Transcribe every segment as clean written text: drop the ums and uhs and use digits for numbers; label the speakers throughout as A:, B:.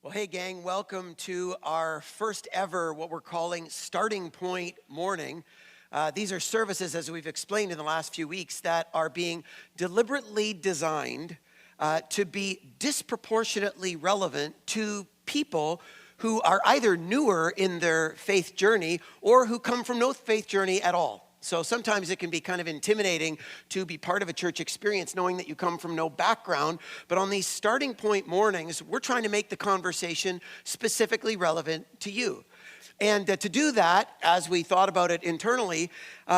A: Well, hey, gang, welcome to our first ever, what we're calling Starting Point Morning. These are services, as we've explained in the last few weeks, that are being deliberately designed to be disproportionately relevant to people who are either newer in their faith journey or who come from no faith journey at all. So sometimes it can be kind of intimidating to be part of a church experience knowing that you come from no background. But on these starting point mornings, we're trying to make the conversation specifically relevant to you. And to do that, as we thought about it internally,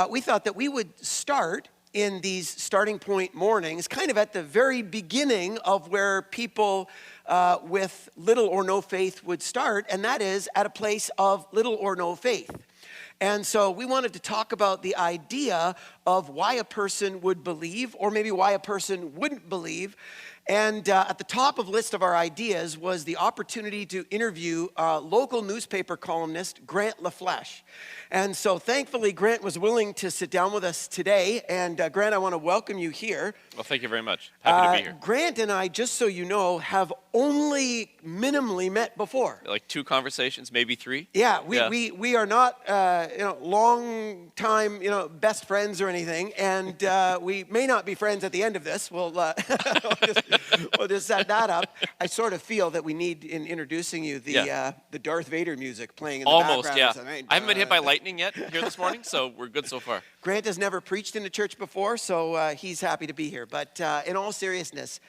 A: we thought that we would start in these starting point mornings kind of at the very beginning of where people with little or no faith would start, and that is at a place of little or no faith. And so we wanted to talk about the idea of why a person would believe, or maybe why a person wouldn't believe. And at the top of the list of our ideas was the opportunity to interview local newspaper columnist Grant Lafleche. And so thankfully, Grant was willing to sit down with us today. And Grant, I want to welcome you here.
B: Well, thank you very much. Happy to be here.
A: Grant and I, just so you know, have only minimally met before.
B: Like 2 conversations, maybe 3?
A: Yeah, we are not long time best friends or anything, and we may not be friends at the end of this. We'll just set that up. I sort of feel that we need, in introducing you, the Darth Vader music playing in the
B: Almost,
A: background.
B: yeah. I haven't been hit by lightning yet here this morning, so we're good so far.
A: Grant has never preached in a church before, so he's happy to be here. But in all seriousness,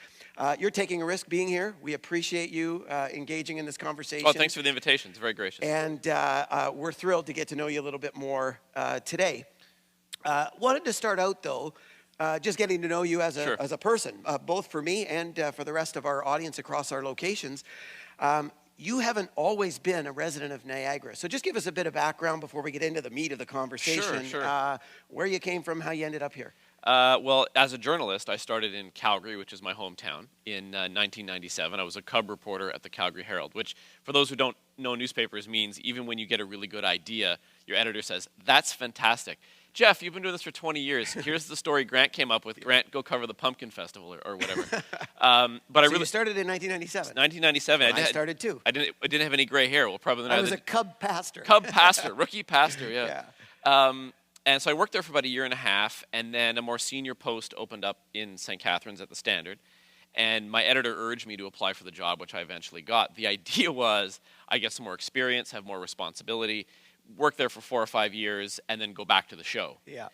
A: you're taking a risk being here. We appreciate you engaging in this conversation.
B: Oh, thanks for the invitation. It's very gracious.
A: And we're thrilled to get to know you a little bit more today. Wanted to start out, though, just getting to know you as a person, both for me and for the rest of our audience across our locations. You haven't always been a resident of Niagara. So just give us a bit of background before we get into the meat of the conversation.
B: Sure.
A: Where you came from, how you ended up here.
B: Well, as a journalist, I started in Calgary, which is my hometown, in 1997. I was a cub reporter at the Calgary Herald, which, for those who don't know newspapers, means even when you get a really good idea, your editor says, "That's fantastic. Jeff, you've been doing this for 20 years. Here's the story Grant came up with. Grant, go cover the Pumpkin Festival or whatever."
A: You started in 1997.
B: 1997.
A: I started too.
B: I didn't have any gray hair. Well, probably not.
A: I was a cub pastor.
B: Cub pastor, rookie pastor. Yeah. And so I worked there for about a year and a half, and then a more senior post opened up in St. Catharines at the Standard, and my editor urged me to apply for the job, which I eventually got. The idea was I get some more experience, have more responsibility, work there for 4 or 5 years, and then go back to the show.
A: Yeah.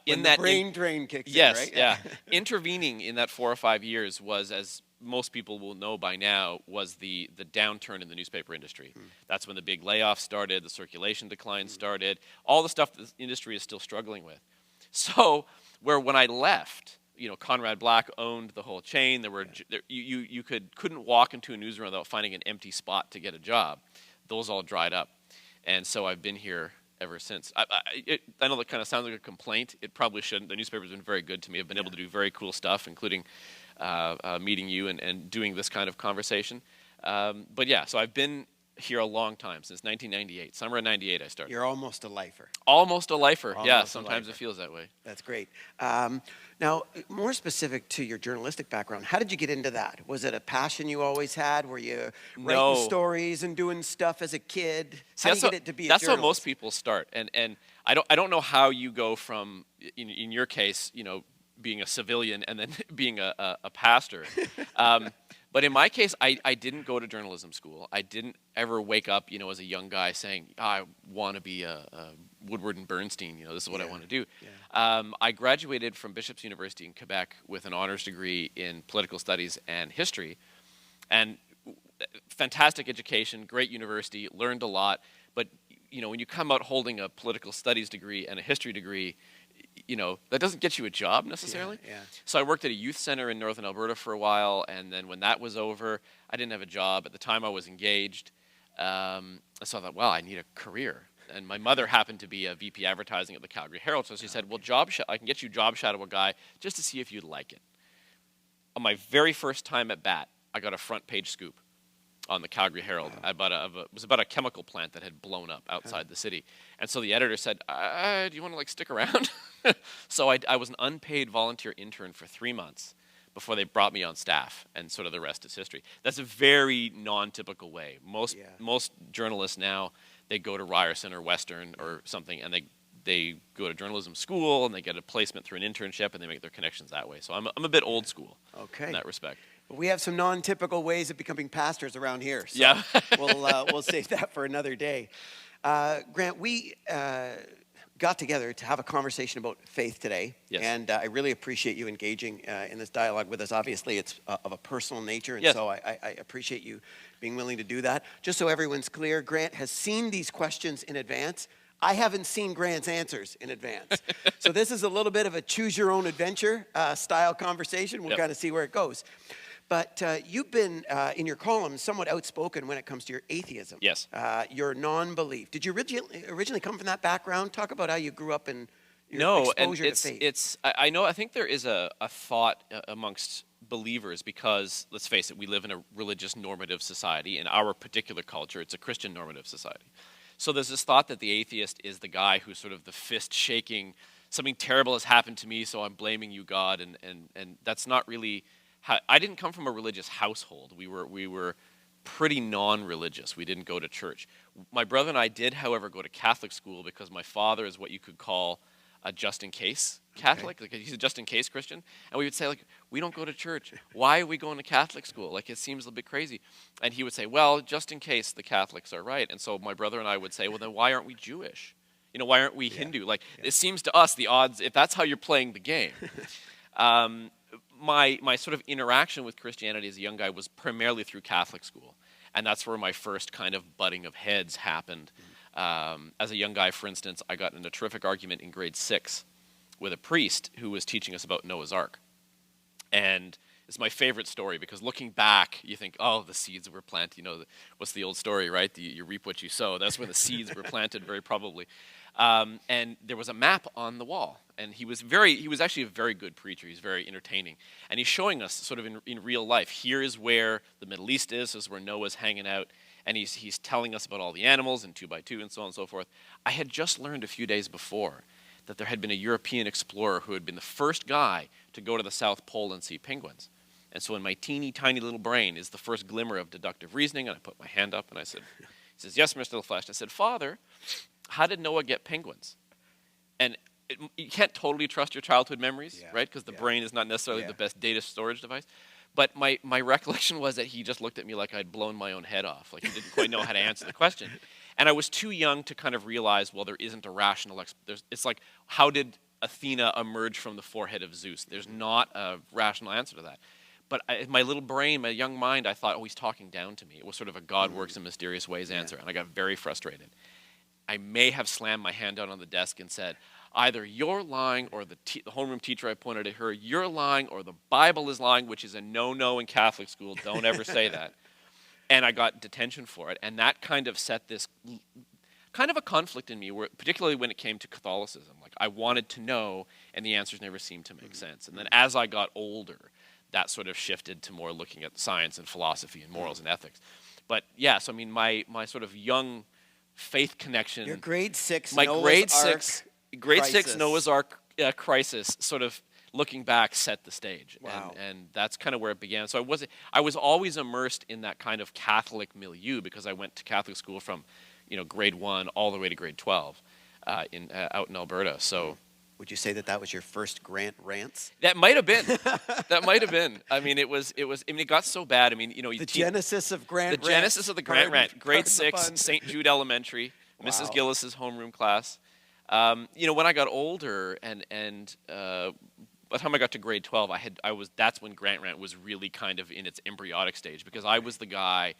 B: When
A: the brain drain kicks in,
B: yes,
A: right?
B: yeah. Intervening in that 4 or 5 years was, as most people will know by now, was the downturn in the newspaper industry. That's when the big layoffs started, the circulation decline started, all the stuff the industry is still struggling with. So, when I left, Conrad Black owned the whole chain. You couldn't walk into a newsroom without finding an empty spot to get a job. Those all dried up, and so I've been here ever since. I know that kind of sounds like a complaint. It probably shouldn't. The newspaper's been very good to me. I've been able to do very cool stuff, including meeting you and doing this kind of conversation. But yeah, so I've been here a long time, since 1998. Summer of 98 I started.
A: You're almost a lifer.
B: Almost a lifer.
A: Almost
B: yeah,
A: a
B: sometimes
A: lifer.
B: it feels that way.
A: That's great. Now, more specific to your journalistic background, how did you get into that? Was it a passion you always had? Were you writing stories and doing stuff as a kid? How did you get it to be a journalist?
B: That's how most people start. And I don't know how you go from, in your case, being a civilian and then being a pastor. But in my case, I didn't go to journalism school. I didn't ever wake up, as a young guy saying, I want to be a Woodward and Bernstein. This is what I want to do. Yeah. I graduated from Bishop's University in Quebec with an honors degree in political studies and history. And fantastic education, great university, learned a lot. But, when you come out holding a political studies degree and a history degree, that doesn't get you a job necessarily.
A: Yeah.
B: So I worked at a youth center in northern Alberta for a while, and then when that was over, I didn't have a job. At the time I was engaged, so I thought, well, I need a career. And my mother happened to be a VP advertising at the Calgary Herald, so she said, well, I can get you job shadow a guy just to see if you'd like it. On my very first time at bat, I got a front page scoop on the Calgary Herald. It was about a chemical plant that had blown up outside the city. And so the editor said, do you want to stick around? So I was an unpaid volunteer intern for 3 months. before they brought me on staff, and sort of the rest is history. That's a very non-typical way. Most journalists now, they go to Ryerson or Western or something, and they go to journalism school, and they get a placement through an internship, and they make their connections that way. So I'm a bit old school in that respect.
A: We have some non-typical ways of becoming pastors around here. So
B: yeah.
A: we'll save that for another day. Grant, we got together to have a conversation about faith today.
B: Yes.
A: And I really appreciate you engaging in this dialogue with us. Obviously, it's of a personal nature, and
B: yes.
A: so I appreciate you being willing to do that. Just so everyone's clear, Grant has seen these questions in advance. I haven't seen Grant's answers in advance. So this is a little bit of a choose-your-own-adventure style conversation. We'll kind of see where it goes. But you've been, in your columns, somewhat outspoken when it comes to your atheism.
B: Yes.
A: Your non-belief. Did you originally come from that background? Talk about how you grew up and your exposure to faith.
B: I think there is a thought amongst believers because, let's face it, we live in a religious normative society. In our particular culture, it's a Christian normative society. So there's this thought that the atheist is the guy who's sort of the fist shaking, something terrible has happened to me, so I'm blaming you, God, and that's not really how. I didn't come from a religious household. We were pretty non-religious. We didn't go to church. My brother and I did, however, go to Catholic school because my father is what you could call a just-in-case Catholic. Okay. Like he's a just-in-case Christian. And we would say, like, we don't go to church. Why are we going to Catholic school? Like, it seems a bit crazy. And he would say, well, just in case the Catholics are right. And so my brother and I would say, well, then why aren't we Jewish? You know, why aren't we Hindu? Like, it seems to us the odds, if that's how you're playing the game. My sort of interaction with Christianity as a young guy was primarily through Catholic school. And that's where my first kind of butting of heads happened. As a young guy, for instance, I got in a terrific argument in grade 6 with a priest who was teaching us about Noah's Ark. And it's my favorite story because looking back, you think, oh, the seeds were planted. You know, what's the old story, right? You reap what you sow. That's where the seeds were planted, very probably. And there was a map on the wall. And he was actually a very good preacher. He's very entertaining. And he's showing us sort of in real life, here is where the Middle East is. This is where Noah's hanging out. And he's telling us about all the animals and 2x2 and so on and so forth. I had just learned a few days before that there had been a European explorer who had been the first guy to go to the South Pole and see penguins. And so in my teeny tiny little brain is the first glimmer of deductive reasoning, and I put my hand up and I said, he says, yes, Mr. Lafleche. I said, Father, how did Noah get penguins? And you can't totally trust your childhood memories, right? Because the brain is not necessarily the best data storage device. But my recollection was that he just looked at me like I'd blown my own head off, like he didn't quite know how to answer the question. And I was too young to kind of realize, well, there isn't a rational it's like, how did Athena emerge from the forehead of Zeus? There's not a rational answer to that. But in my little brain, my young mind, I thought, oh, he's talking down to me. It was sort of a God works in mysterious ways answer, and I got very frustrated. I may have slammed my hand down on the desk and said, either you're lying or the homeroom teacher, I pointed at her, you're lying or the Bible is lying, which is a no-no in Catholic school. Don't ever say that. And I got detention for it. And that kind of set this kind of a conflict in me, particularly when it came to Catholicism. Like, I wanted to know, and the answers never seemed to make sense. And then as I got older, that sort of shifted to more looking at science and philosophy and morals and ethics. But yes, I mean, my sort of young faith connection.
A: Your grade 6
B: my
A: Noah's
B: grade
A: Ark
B: 6 grade
A: crisis.
B: 6 Noah's Ark crisis sort of looking back set the stage.
A: Wow.
B: And that's kind of where it began. So I was always immersed in that kind of Catholic milieu because I went to Catholic school from, grade 1 all the way to grade 12 out in Alberta. So
A: would you say that was your first Grant rants?
B: that might have been. That might have been. I mean, it got so bad. I mean,
A: the genesis of Grant rants.
B: The genesis of the Grant rant. Grade 6,
A: fun.
B: St. Jude Elementary,
A: Wow.
B: Mrs. Gillis's homeroom class. When I got older and by the time I got to grade 12, that's when Grant Rant was really kind of in its embryonic stage because I was the guy,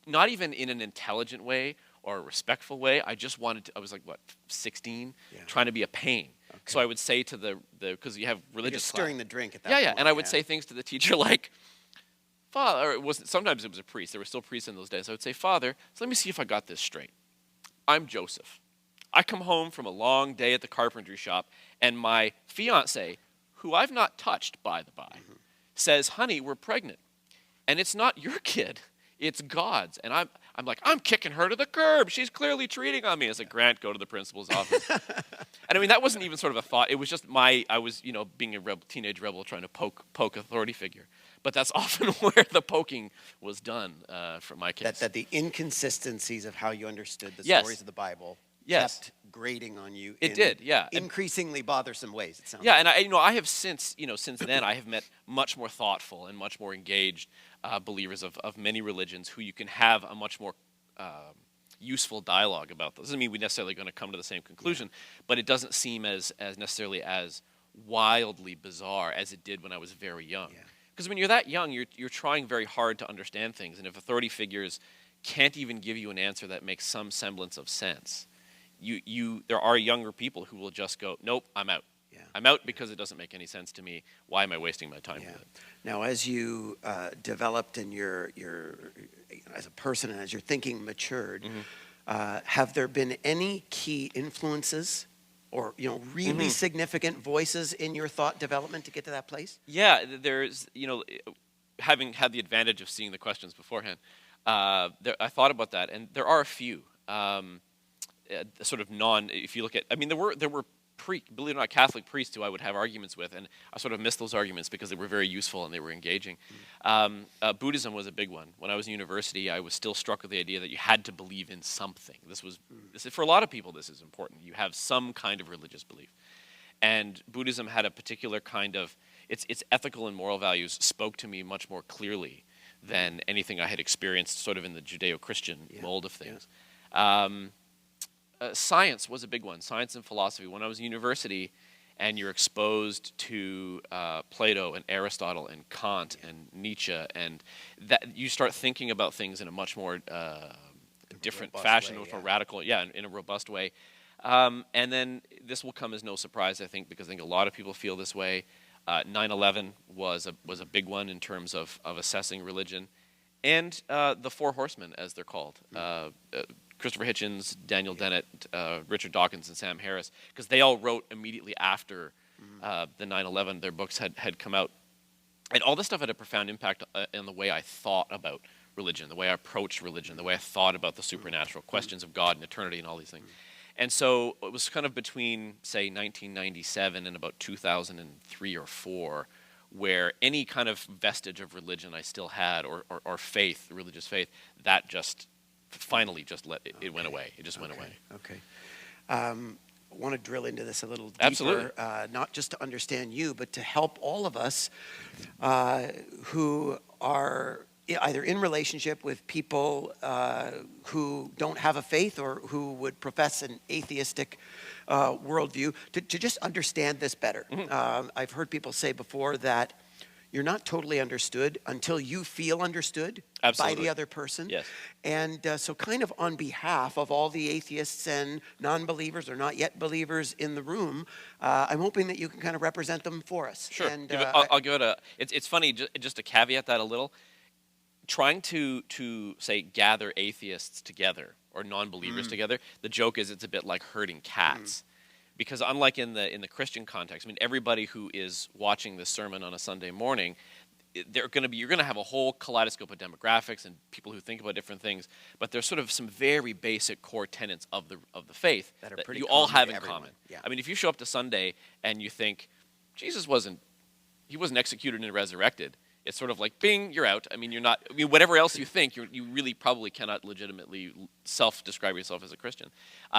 B: not even in an intelligent way or a respectful way. I was like, 16, trying to be a pain. Okay. So I would say to because you have religious
A: class. Stirring the drink at that
B: point.
A: Yeah,
B: and I would say things to the teacher like, Father, sometimes it was a priest. There were still priests in those days. I would say, Father, so let me see if I got this straight. I'm Joseph. I come home from a long day at the carpentry shop, and my fiancée, who I've not touched, by the by, says, honey, we're pregnant. And it's not your kid. It's God's. And I'm like, I'm kicking her to the curb. She's clearly cheating on me. It's like, Grant, go to the principal's office. And I mean, that wasn't even sort of a thought. It was just I was, being a teenage rebel trying to poke authority figure. But that's often where the poking was done for my case.
A: That the inconsistencies of how you understood the
B: Yes.
A: stories of the Bible
B: Yes.
A: kept grating on you.
B: It did, yeah.
A: Increasingly bothersome ways, it sounds
B: Yeah,
A: like.
B: and I have since then I have met much more thoughtful and much more engaged believers of many religions who you can have a much more useful dialogue about. This doesn't mean we're necessarily going to come to the same conclusion, but it doesn't seem as necessarily as wildly bizarre as it did when I was very young.
A: Yeah.
B: Because when you're that young, you're trying very hard to understand things, and if authority figures can't even give you an answer that makes some semblance of sense, there are younger people who will just go, nope, I'm out.
A: Yeah.
B: I'm out because it doesn't make any sense to me. Why am I wasting my time with it?
A: Now, as you developed and your as a person and as your thinking matured, have there been any key influences or really significant voices in your thought development to get to that place?
B: Yeah, there's having had the advantage of seeing the questions beforehand, I thought about that, and there are a few. Sort of if you look at, I mean, there were believe it or not, Catholic priests who I would have arguments with, and I sort of missed those arguments because they were very useful and they were engaging. Buddhism was a big one. When I was in university, I was still struck with the idea that you had to believe in something. This is, for a lot of people, this is important. You have some kind of religious belief. And Buddhism had a particular kind of, its ethical and moral values spoke to me much more clearly than anything I had experienced sort of in the Judeo-Christian mold of things. Science was a big one, science and philosophy. When I was in university and you're exposed to Plato and Aristotle and Kant and Nietzsche, and that you start thinking about things in a much more different fashion, with a radical, in a robust way. And then this will come as no surprise, I think, because I think a lot of people feel this way. 9/11 was a big one in terms of assessing religion. And the Four Horsemen, as they're called. Christopher Hitchens, Daniel Dennett, Richard Dawkins, and Sam Harris, because they all wrote immediately after the 9/11, their books had come out. And all this stuff had a profound impact on the way I thought about religion, the way I approached religion, the way I thought about the supernatural, questions of God and eternity and all these things. And so it was kind of between, say, 1997 and about 2003 or 4, where any kind of vestige of religion I still had, or faith, religious faith, that just finally just it went away. It just went away.
A: Okay. I want to drill into this a little deeper,
B: Absolutely.
A: Not just to understand you, but to help all of us who are either in relationship with people who don't have a faith or who would profess an atheistic worldview, to just understand this better. I've heard people say before that you're not totally understood until you feel understood by the other person.
B: Yes.
A: And so kind of on behalf of all the atheists and non-believers or not yet believers in the room, I'm hoping that you can kind of represent them for us.
B: Sure.
A: And,
B: I'll give it it's funny, just to caveat that a little, trying to say gather atheists together or non-believers together, the joke is it's a bit like herding cats. Because unlike in the Christian context, I mean, everybody who is watching this sermon on a Sunday morning, you're going to have a whole kaleidoscope of demographics and people who think about different things. But there's sort of some very basic core tenets of the faith
A: that are
B: that
A: pretty
B: you all have in
A: everyone.
B: common.
A: Yeah.
B: I mean, if you show up to Sunday and you think Jesus wasn't executed and resurrected, it's sort of like, bing, you're out. I mean, you're not. I mean, whatever else you think, you really probably cannot legitimately self-describe yourself as a Christian.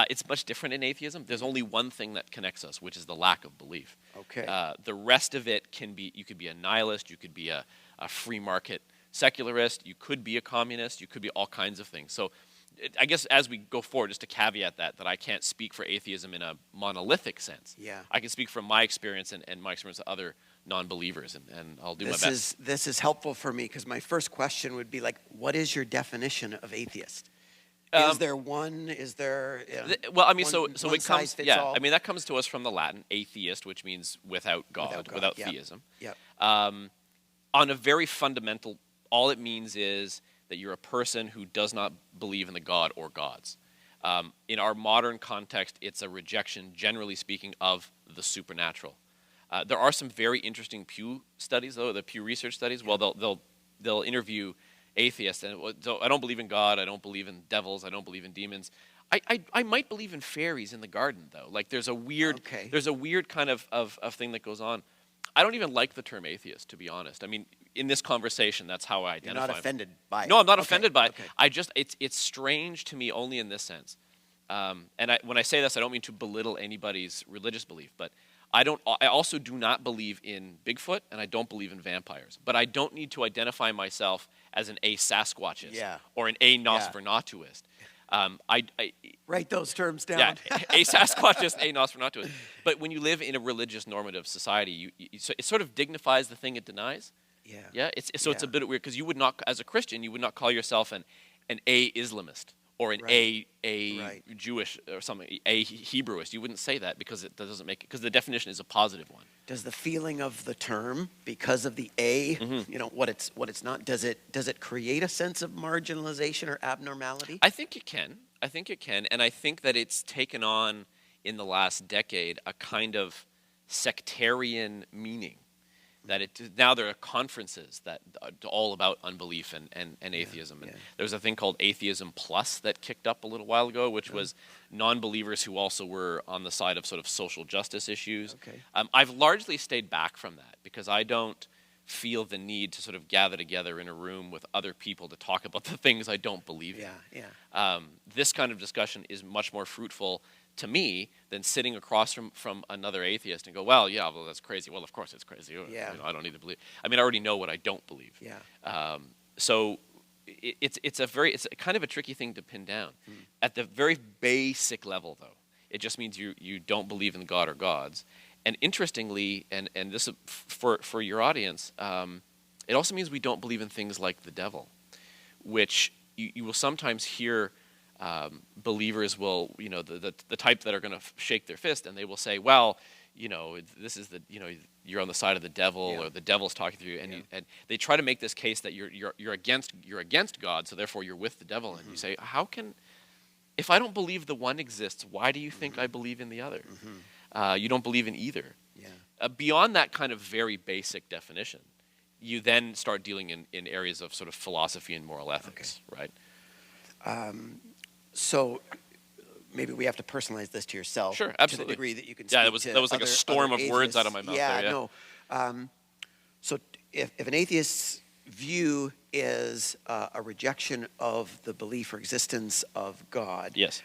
B: It's much different in atheism. There's only one thing that connects us, which is the lack of belief.
A: Okay.
B: The rest of it can be. You could be a nihilist. You could be a free market secularist. You could be a communist. You could be all kinds of things. So, I guess as we go forward, just to caveat that I can't speak for atheism in a monolithic sense.
A: Yeah.
B: I can speak from my experience and my experience of other non-believers, and I'll do my best.
A: This is helpful for me because my first question would be like, what is your definition of atheist? Is there one? Is there?
B: Well, I mean,
A: one,
B: so
A: one
B: it
A: size
B: comes.
A: fits
B: Yeah,
A: all?
B: I mean that comes to us from the Latin atheist, which means without God, without
A: yep.
B: theism.
A: Yep.
B: On a very fundamental, all it means is that you're a person who does not believe in the God or gods. In our modern context, it's a rejection, generally speaking, of the supernatural. There are some very interesting Pew studies, though, the Pew Research studies. Well, they'll interview atheist, and so I don't believe in God, I don't believe in devils, I don't believe in demons. I might believe in fairies in the garden, though. Like there's a weird kind of thing that goes on. I don't even like the term atheist, to be honest. I mean, in this conversation, that's how I identify.
A: You're not offended by it.
B: No, I'm not offended by it. I just, it's strange to me only in this sense. And when I say this, I don't mean to belittle anybody's religious belief, but I also do not believe in Bigfoot, and I don't believe in vampires. But I don't need to identify myself as an A-Sasquatchist or an A-Nosfernatuist.
A: Write those terms down.
B: Yeah, a Sasquatchist, a Nosfernatuist. But when you live in a religious normative society, so it sort of dignifies the thing it denies.
A: Yeah.
B: Yeah. It's a bit weird because you would not, as a Christian, you would not call yourself an A-Islamist or an A Jewish or something, a Hebrewist. You wouldn't say that because that doesn't make it, because the definition is a positive one.
A: Does the feeling of the term, because of the A, what it's not, does it create a sense of marginalization or abnormality?
B: I think it can. And I think that it's taken on in the last decade a kind of sectarian meaning. That now there are conferences that are all about unbelief and atheism. And there's a thing called Atheism Plus that kicked up a little while ago, which was non-believers who also were on the side of sort of social justice issues.
A: Okay.
B: I've largely stayed back from that because I don't feel the need to sort of gather together in a room with other people to talk about the things I don't believe in. This kind of discussion is much more fruitful to me than sitting across from another atheist and go, well, that's crazy. Well, of course it's crazy. I don't need to believe. I mean, I already know what I don't believe. So it's a kind of a tricky thing to pin down. At the very basic level, though, it just means you don't believe in God or gods. And interestingly, and this for your audience, it also means we don't believe in things like the devil, which you will sometimes hear. Believers will, the type that are going to shake their fist, and they will say, well, this is you're on the side of the devil, or the devil's talking to you, and they try to make this case that you're against God, so therefore you're with the devil, and you say, if I don't believe the one exists, why do you think I believe in the other? You don't believe in either. Beyond that kind of very basic definition, you then start dealing in areas of sort of philosophy and moral ethics, right?
A: So maybe we have to personalize this to yourself.
B: Sure, absolutely.
A: To the degree that you can
B: speak
A: that
B: was like a storm of words out of my mouth there.
A: No. So if an atheist's view is a rejection of the belief or existence of God,
B: yes.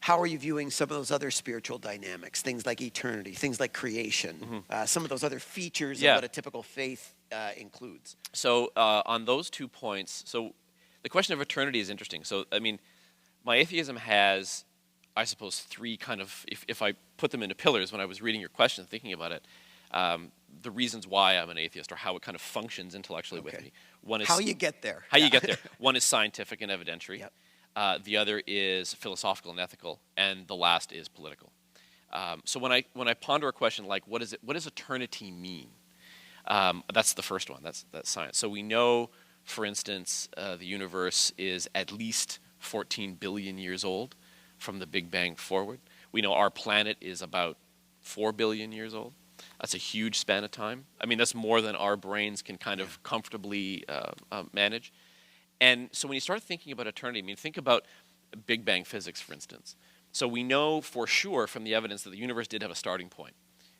A: How are you viewing some of those other spiritual dynamics, things like eternity, things like creation, some of those other features of what a typical faith includes?
B: So on those 2 points, so the question of eternity is interesting. So, I mean, my atheism has, I suppose, 3 kind of, if I put them into pillars when I was reading your question, thinking about it, the reasons why I'm an atheist or how it kind of functions intellectually with me. One is
A: how you get there.
B: How you get there. One is scientific and evidentiary. The other is philosophical and ethical, and the last is political. So when I ponder a question like what does eternity mean? That's the first one. That's science. So we know, for instance, the universe is at least 14 billion years old from the Big Bang forward. We know our planet is about 4 billion years old. That's a huge span of time. I mean, that's more than our brains can kind of comfortably manage. And so when you start thinking about eternity, I mean, think about Big Bang physics, for instance. So we know for sure from the evidence that the universe did have a starting point,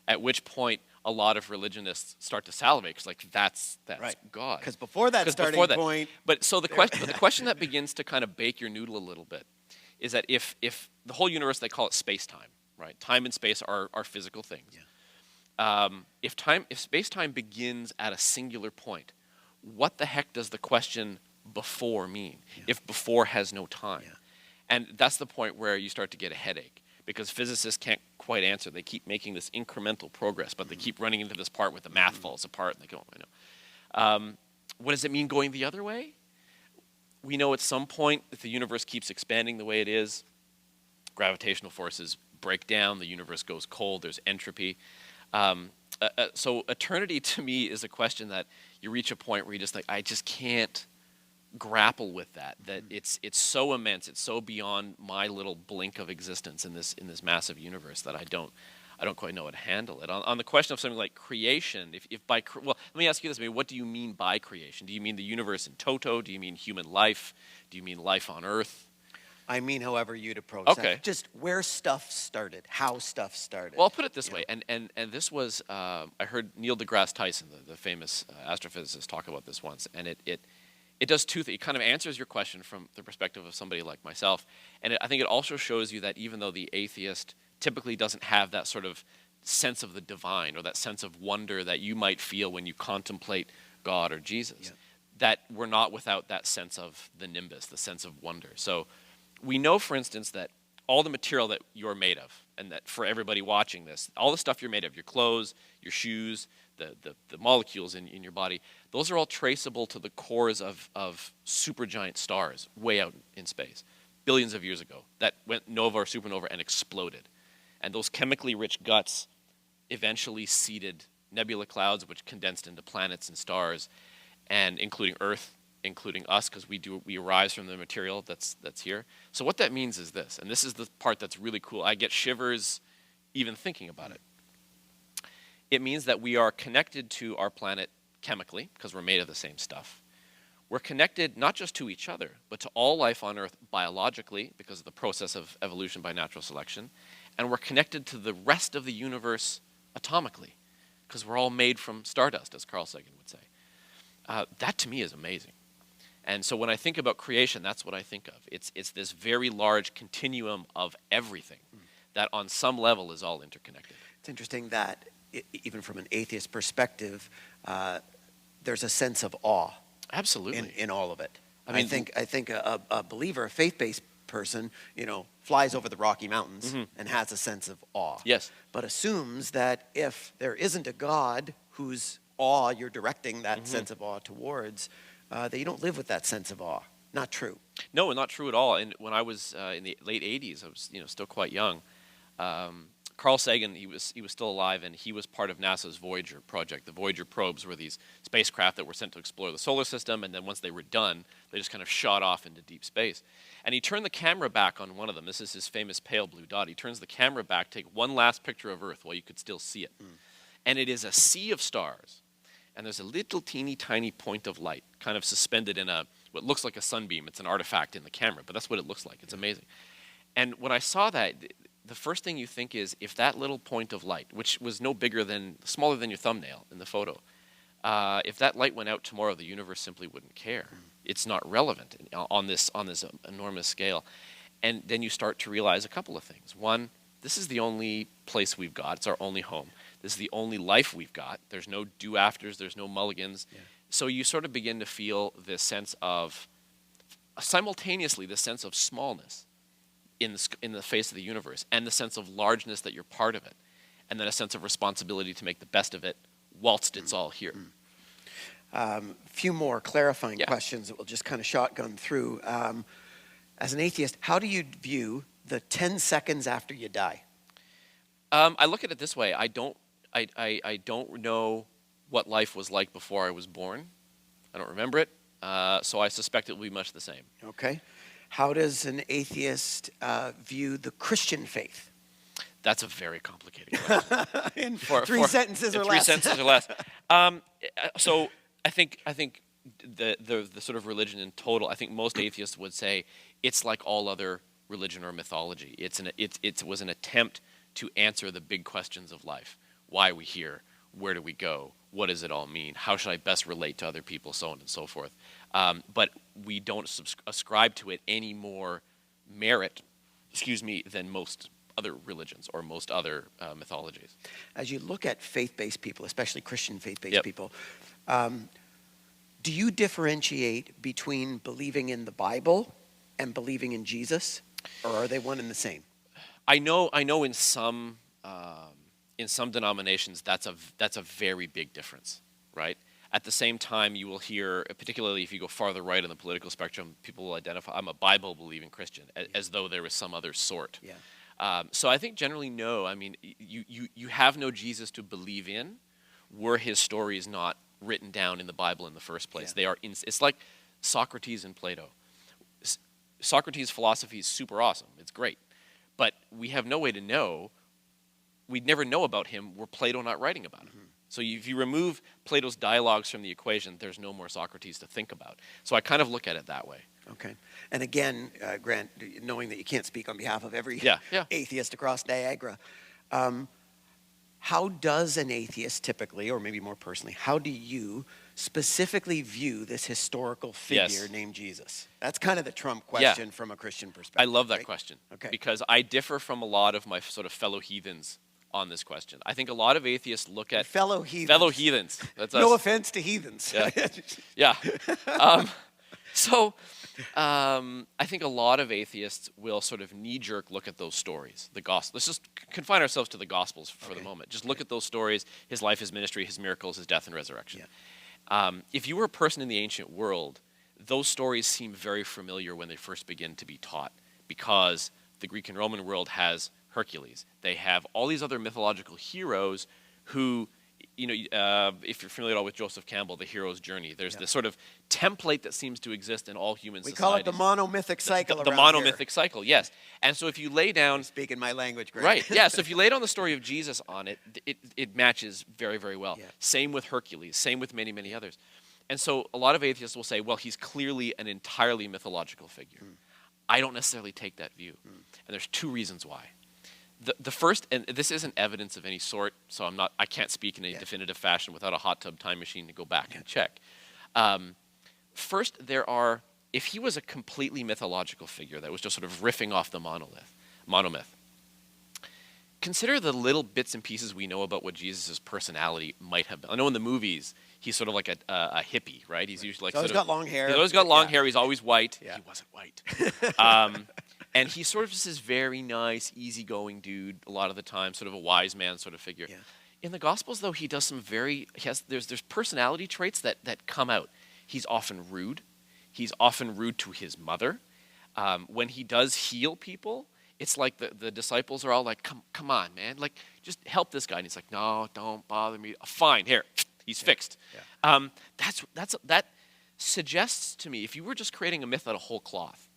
B: at which point a lot of religionists start to salivate because, like, that's
A: right.
B: God.
A: Because before that starting point.
B: But so the question that begins to kind of bake your noodle a little bit is that if the whole universe, they call it space-time, right? Time and space are physical things. If space-time begins at a singular point, what the heck does the question before mean? If before has no time, and that's the point where you start to get a headache. Because physicists can't quite answer. They keep making this incremental progress, but they keep running into this part where the math falls apart, and they go, what does it mean going the other way? We know at some point, if the universe keeps expanding the way it is, gravitational forces break down, the universe goes cold, there's entropy. So eternity, to me, is a question that you reach a point where you just like, I just can't grapple with that it's so immense, it's so beyond my little blink of existence in this massive universe that I I don't quite know how to handle it. On the question of something like creation, well, let me ask you this. I mean, what do you mean by creation? Do you mean the universe in toto? Do you mean human life? Do you mean life on Earth?
A: I mean, however you'd approach
B: Okay.
A: that. Just where stuff started, how stuff started.
B: Well, I'll put it this way, and this was, I heard Neil deGrasse Tyson, the famous astrophysicist, talk about this once, and it does two things. It kind of answers your question from the perspective of somebody like myself, and I think it also shows you that even though the atheist typically doesn't have that sort of sense of the divine or that sense of wonder that you might feel when you contemplate God or Jesus, that we're not without that sense of the nimbus, the sense of wonder. So we know, for instance, that all the material that you're made of, and that for everybody watching this, all the stuff you're made of, your clothes, your shoes, the molecules in your body, those are all traceable to the cores of supergiant stars way out in space, billions of years ago, that went nova or supernova and exploded. And those chemically rich guts eventually seeded nebula clouds, which condensed into planets and stars, and including Earth, including us, because we arise from the material that's here. So what that means is this, and this is the part that's really cool. I get shivers even thinking about it. It means that we are connected to our planet chemically, because we're made of the same stuff. We're connected not just to each other, but to all life on Earth biologically, because of the process of evolution by natural selection. And we're connected to the rest of the universe atomically, because we're all made from stardust, as Carl Sagan would say. That to me is amazing. And so when I think about creation, that's what I think of. It's this very large continuum of everything that on some level is all interconnected.
A: It's interesting that even from an atheist perspective, there's a sense of awe.
B: Absolutely.
A: In all of it.
B: I mean,
A: I think a believer, a faith-based person, flies over the Rocky Mountains and has a sense of awe.
B: Yes.
A: But assumes that if there isn't a God whose awe you're directing that sense of awe towards, that you don't live with that sense of awe. Not true.
B: No, not true at all. And when I was in the late 80s, I was still quite young. Carl Sagan, he was still alive, and he was part of NASA's Voyager project. The Voyager probes were these spacecraft that were sent to explore the solar system, and then once they were done, they just kind of shot off into deep space. And he turned the camera back on one of them. This is his famous pale blue dot. He turns the camera back, take one last picture of Earth while you could still see it. And it is a sea of stars. And there's a little teeny tiny point of light kind of suspended in what looks like a sunbeam. It's an artifact in the camera, but that's what it looks like. It's amazing. And when I saw that, the first thing you think is, if that little point of light, which was smaller than your thumbnail in the photo, if that light went out tomorrow, the universe simply wouldn't care. It's not relevant on this enormous scale. And then you start to realize a couple of things. One, this is the only place we've got. It's our only home. This is the only life we've got. There's no do-afters. There's no mulligans. Yeah. So you sort of begin to feel this sense of, simultaneously, this sense of smallness in the face of the universe, and the sense of largeness that you're part of it, and then a sense of responsibility to make the best of it whilst it's all here.
A: Few more clarifying questions that we'll just kind of shotgun through. As an atheist, how do you view the 10 seconds after you die?
B: I look at it this way. I don't know what life was like before I was born. I don't remember it, so I suspect it will be much the same.
A: Okay. How does an atheist view the Christian faith?
B: That's a very complicated question.
A: In three sentences or less.
B: 3 sentences or less. So I think the sort of religion in total, I think most atheists would say it's like all other religion or mythology. It was an attempt to answer the big questions of life. Why are we here? Where do we go? What does it all mean? How should I best relate to other people? So on and so forth. But we don't ascribe to it any more merit, than most other religions or most other mythologies.
A: As you look at faith-based people, especially Christian faith-based people, do you differentiate between believing in the Bible and believing in Jesus, or are they one and the same?
B: I know in some denominations that's a very big difference, right? At the same time, you will hear, particularly if you go farther right on the political spectrum, people will identify, I'm a Bible-believing Christian, as though there was some other sort. Yeah. So I think generally no. I mean, you have no Jesus to believe in were his stories not written down in the Bible in the first place. Yeah. They are. It's like Socrates and Plato. Socrates' philosophy is super awesome. It's great. But we have no way to know we'd never know about him were Plato not writing about him. So if you remove Plato's dialogues from the equation, there's no more Socrates to think about. So I kind of look at it that way.
A: Okay. And again, Grant, knowing that you can't speak on behalf of every
B: Yeah.
A: atheist across Niagara, how does an atheist typically, or maybe more personally, how do you specifically view this historical figure named Jesus? That's kind of the trump question from a Christian perspective.
B: I love that
A: right?
B: question.
A: Okay.
B: Because I differ from a lot of my sort of fellow heathens on this question. I think a lot I aitheists look at
A: fellow heathens.
B: Fellow heathens. That's us.
A: No offense to heathens.
B: Yeah. I think a lot of atheists will sort of knee-jerk look at those stories, the gospel. Let's just confine ourselves to the gospels for the moment. Just look at those stories, his life, his ministry, his miracles, his death and resurrection. If you were a person in the ancient world, those stories seem very familiar when they first begin to be taught, because the Greek and Roman world has Hercules. They have all these other mythological heroes who, if you're familiar at all with Joseph Campbell, The Hero's Journey, there's this sort of template that seems to exist in all human societies.
A: We call it the monomythic cycle
B: The monomythic cycle, yes. And so if you lay down...
A: Speaking my language, Grant.
B: Right, yeah. So if you lay down the story of Jesus on it, it matches very, very well.
A: Yeah.
B: Same with Hercules, same with many, many others. And so a lot of atheists will say, well, he's clearly an entirely mythological figure. I don't necessarily take that view. And there's two reasons why. The first, and this isn't evidence of any sort, so I can't speak in any definitive fashion without a hot tub time machine to go back and check. First, if he was a completely mythological figure that was just sort of riffing off the monomyth, consider the little bits and pieces we know about what Jesus' personality might have been. I know in the movies, he's sort of like a hippie, right? He's usually like...
A: He's always got long hair.
B: He's always got long hair. He's always white.
A: Yeah.
B: He wasn't white. And he's sort of just this very nice, easygoing dude a lot of the time, sort of a wise man sort of figure.
A: Yeah.
B: In the Gospels, though, he does there's personality traits that come out. He's often rude. He's often rude to his mother. When he does heal people, it's like the disciples are all like, come on, man. Like, just help this guy. And he's like, no, don't bother me. Fine, here. He's fixed. Yeah. That suggests to me, if you were just creating a myth out of whole cloth,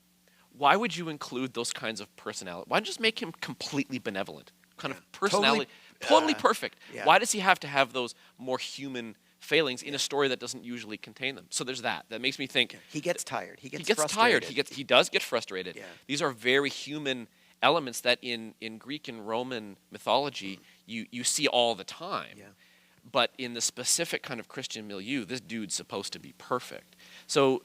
B: why would you include those kinds of personality? Why just make him completely benevolent? Kind of personality, totally perfect.
A: Yeah.
B: Why does he have to have those more human failings in a story that doesn't usually contain them? So there's that. That makes me think...
A: He gets tired. He gets
B: frustrated.
A: tired.
B: He does get frustrated.
A: Yeah.
B: These are very human elements that in Greek and Roman mythology you see all the time.
A: Yeah.
B: But in the specific kind of Christian milieu, this dude's supposed to be perfect. So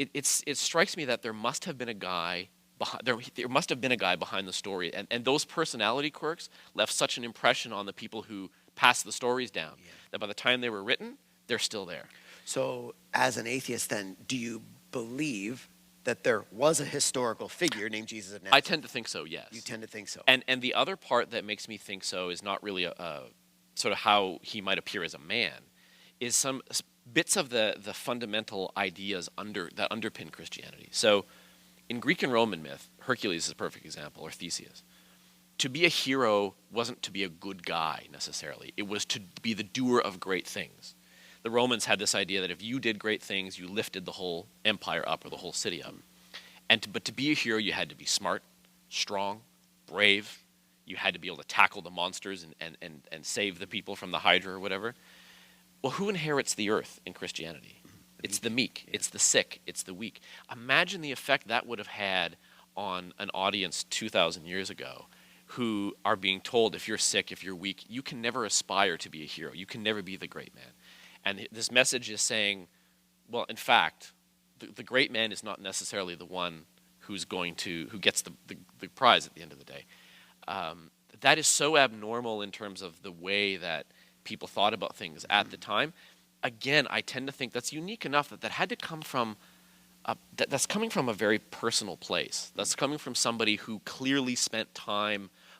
B: it strikes me that there must have been a guy behind the story, and those personality quirks left such an impression on the people who passed the stories down that by the time they were written, they're still there.
A: So as an atheist then, do you believe that there was a historical figure named Jesus of Nazareth?
B: I tend to think so, yes.
A: You tend to think so.
B: And the other part that makes me think so is not really a sort of how he might appear as a man, is some bits of the fundamental ideas that underpin Christianity. So in Greek and Roman myth, Hercules is a perfect example, or Theseus. To be a hero wasn't to be a good guy necessarily. It was to be the doer of great things. The Romans had this idea that if you did great things, you lifted the whole empire up or the whole city up. But to be a hero, you had to be smart, strong, brave. You had to be able to tackle the monsters and save the people from the Hydra or whatever. Well, who inherits the earth in Christianity? It's the meek, it's the sick, it's the weak. Imagine the effect that would have had on an audience 2,000 years ago who are being told, if you're sick, if you're weak, you can never aspire to be a hero. You can never be the great man. And this message is saying, well, in fact, the great man is not necessarily the one who gets the prize at the end of the day. That is so abnormal in terms of the way that people thought about things at the time. Again, I tend to think that's unique enough that had to come from that's coming from a very personal place. That's coming from somebody who clearly spent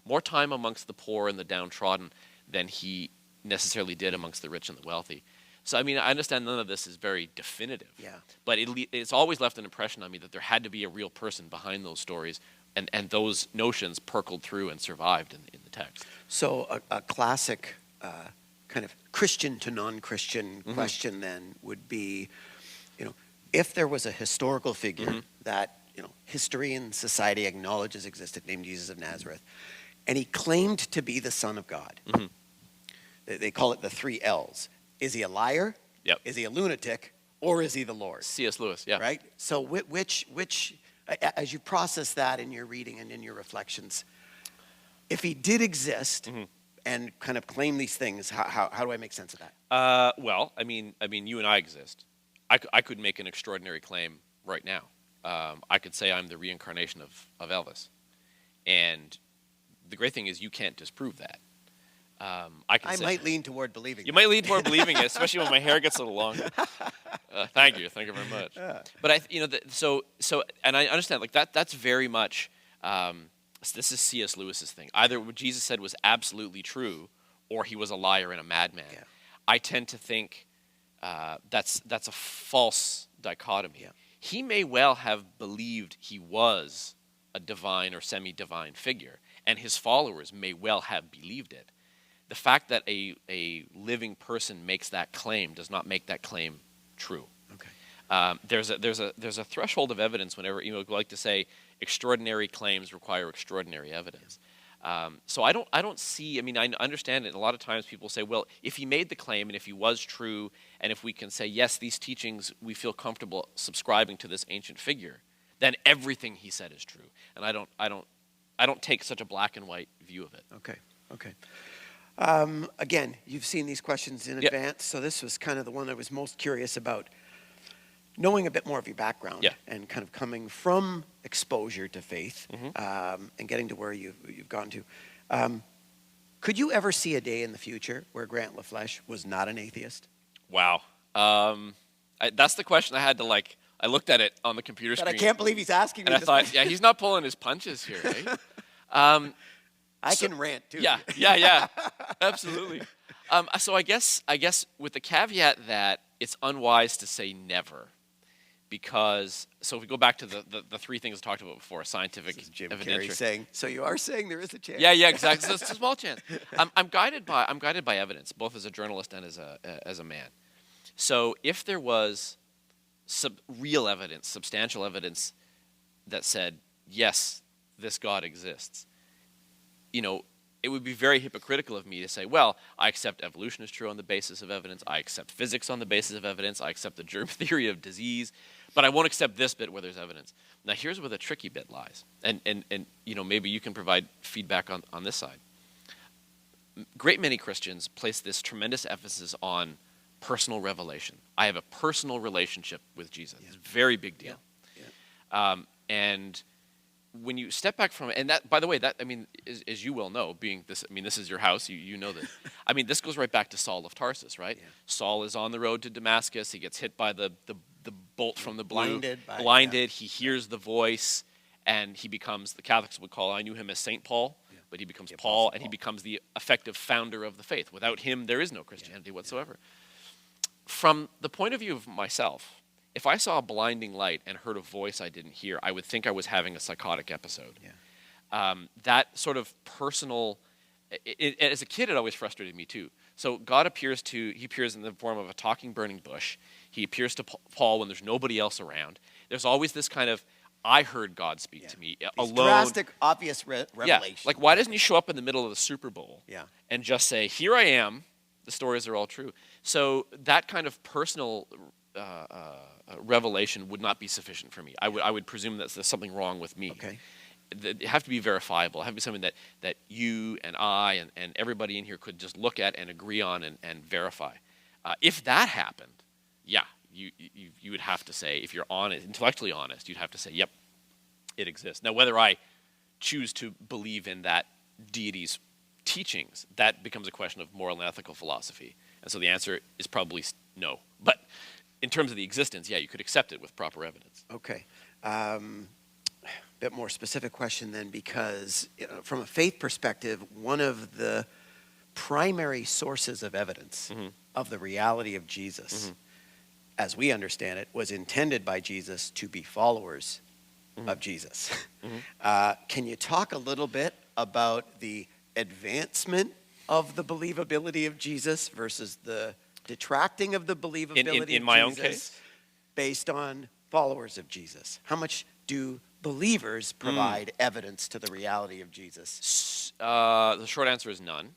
B: more time amongst the poor and the downtrodden than he necessarily did amongst the rich and the wealthy. So, I mean, I understand none of this is very definitive.
A: Yeah.
B: But it's always left an impression on me that there had to be a real person behind those stories, and those notions percoled through and survived in the text.
A: So a classic kind of Christian to non-Christian question then would be, if there was a historical figure that, history and society acknowledges existed named Jesus of Nazareth, and he claimed to be the Son of God.
B: Mm-hmm.
A: They call it the 3 L's. Is he a liar?
B: Yep.
A: Is he a lunatic? Or is he the Lord?
B: C.S. Lewis, yeah.
A: Right? So which, as you process that in your reading and in your reflections, if he did exist
B: Mm-hmm.
A: and kind of claim these things, how do I make sense of that?
B: Well, I mean, you and I exist. I could make an extraordinary claim right now. I could say I'm the reincarnation of Elvis. And the great thing is you can't disprove that. I
A: might lean toward believing
B: You
A: that.
B: might lean toward believing it, especially when my hair gets a little longer. Thank you very much.
A: Yeah.
B: But and I understand like that's very much this is C.S. Lewis's thing. Either what Jesus said was absolutely true, or he was a liar and a madman.
A: Yeah.
B: I tend to think that's a false dichotomy.
A: Yeah.
B: He may well have believed he was a divine or semi-divine figure, and his followers may well have believed it. The fact that a living person makes that claim does not make that claim true.
A: Okay.
B: There's a threshold of evidence whenever we like to say extraordinary claims require extraordinary evidence. So I don't see. I mean, I understand it. A lot of times people say, well, if he made the claim and if he was true, and if we can say yes, these teachings we feel comfortable subscribing to this ancient figure, then everything he said is true. And I don't take such a black and white view of it.
A: Okay. Again, you've seen these questions in
B: Yep.
A: advance, so this was kind of the one I was most curious about. Knowing a bit more of your background
B: Yeah.
A: and kind of coming from exposure to faith
B: Mm-hmm.
A: and getting to where you've gone to, could you ever see a day in the future where Grant Lafleche was not an atheist?
B: Wow. That's the question I had to I looked at it on the computer
A: But
B: screen.
A: I can't believe he's asking me
B: And I
A: this
B: thought,
A: question.
B: yeah, he's not pulling his punches here, eh?
A: I can rant too.
B: Yeah, absolutely. So I guess with the caveat that it's unwise to say never, because if we go back to the 3 things I talked about before, scientific,
A: This is Jim
B: evidentiary.
A: Carrey saying, so you are saying there is a chance?
B: Yeah, exactly. So it's a small chance. I'm guided by evidence, both as a journalist and as a man. So if there was real evidence, substantial evidence that said yes, this God exists, it would be very hypocritical of me to say, well, I accept evolution is true on the basis of evidence, I accept physics on the basis of evidence, I accept the germ theory of disease, but I won't accept this bit where there's evidence. Now here's where the tricky bit lies, and maybe you can provide feedback on this side. Great many Christians place this tremendous emphasis on personal revelation. I have a personal relationship with Jesus. It's a very big deal.
A: Yeah.
B: And when you step back from it, and that, by the way, as you well know, being this, this is your house, you know this. This goes right back to Saul of Tarsus, right?
A: Yeah.
B: Saul is on the road to Damascus. He gets hit by the bolt from the blue.
A: Blinded.
B: He hears the voice, and he becomes, the Catholics would call, I knew him as Saint Paul, but he becomes Paul, and he becomes the effective founder of the faith. Without him, there is no Christianity whatsoever. From the point of view of myself, if I saw a blinding light and heard a voice I didn't hear, I would think I was having a psychotic episode.
A: Yeah.
B: That sort of personal, as a kid, it always frustrated me too. So God appears in the form of a talking burning bush. He appears to Paul when there's nobody else around. There's always this kind of, I heard God speak to me
A: These
B: alone.
A: drastic, obvious revelation.
B: Yeah, like why doesn't he show up in the middle of the Super Bowl and just say, here I am, the stories are all true. So that kind of personal revelation would not be sufficient for me. I would presume that there's something wrong with me.
A: Okay.
B: It have to be verifiable. It have to be something that you and I and everybody in here could just look at and agree on and verify. If that happened, you would have to say, if you're honest, intellectually honest, you'd have to say, yep, it exists. Now, whether I choose to believe in that deity's teachings, that becomes a question of moral and ethical philosophy. And so the answer is probably no. But in terms of the existence, you could accept it with proper evidence.
A: Okay. Bit more specific question then, because from a faith perspective, one of the primary sources of evidence of the reality of Jesus, as we understand it, was intended by Jesus to be followers of Jesus. Can you talk a little bit about the advancement of the believability of Jesus versus the detracting of the believability
B: in
A: of
B: my
A: Jesus
B: own case?
A: based on followers of Jesus? How much do believers provide evidence to the reality of Jesus?
B: The short answer is none.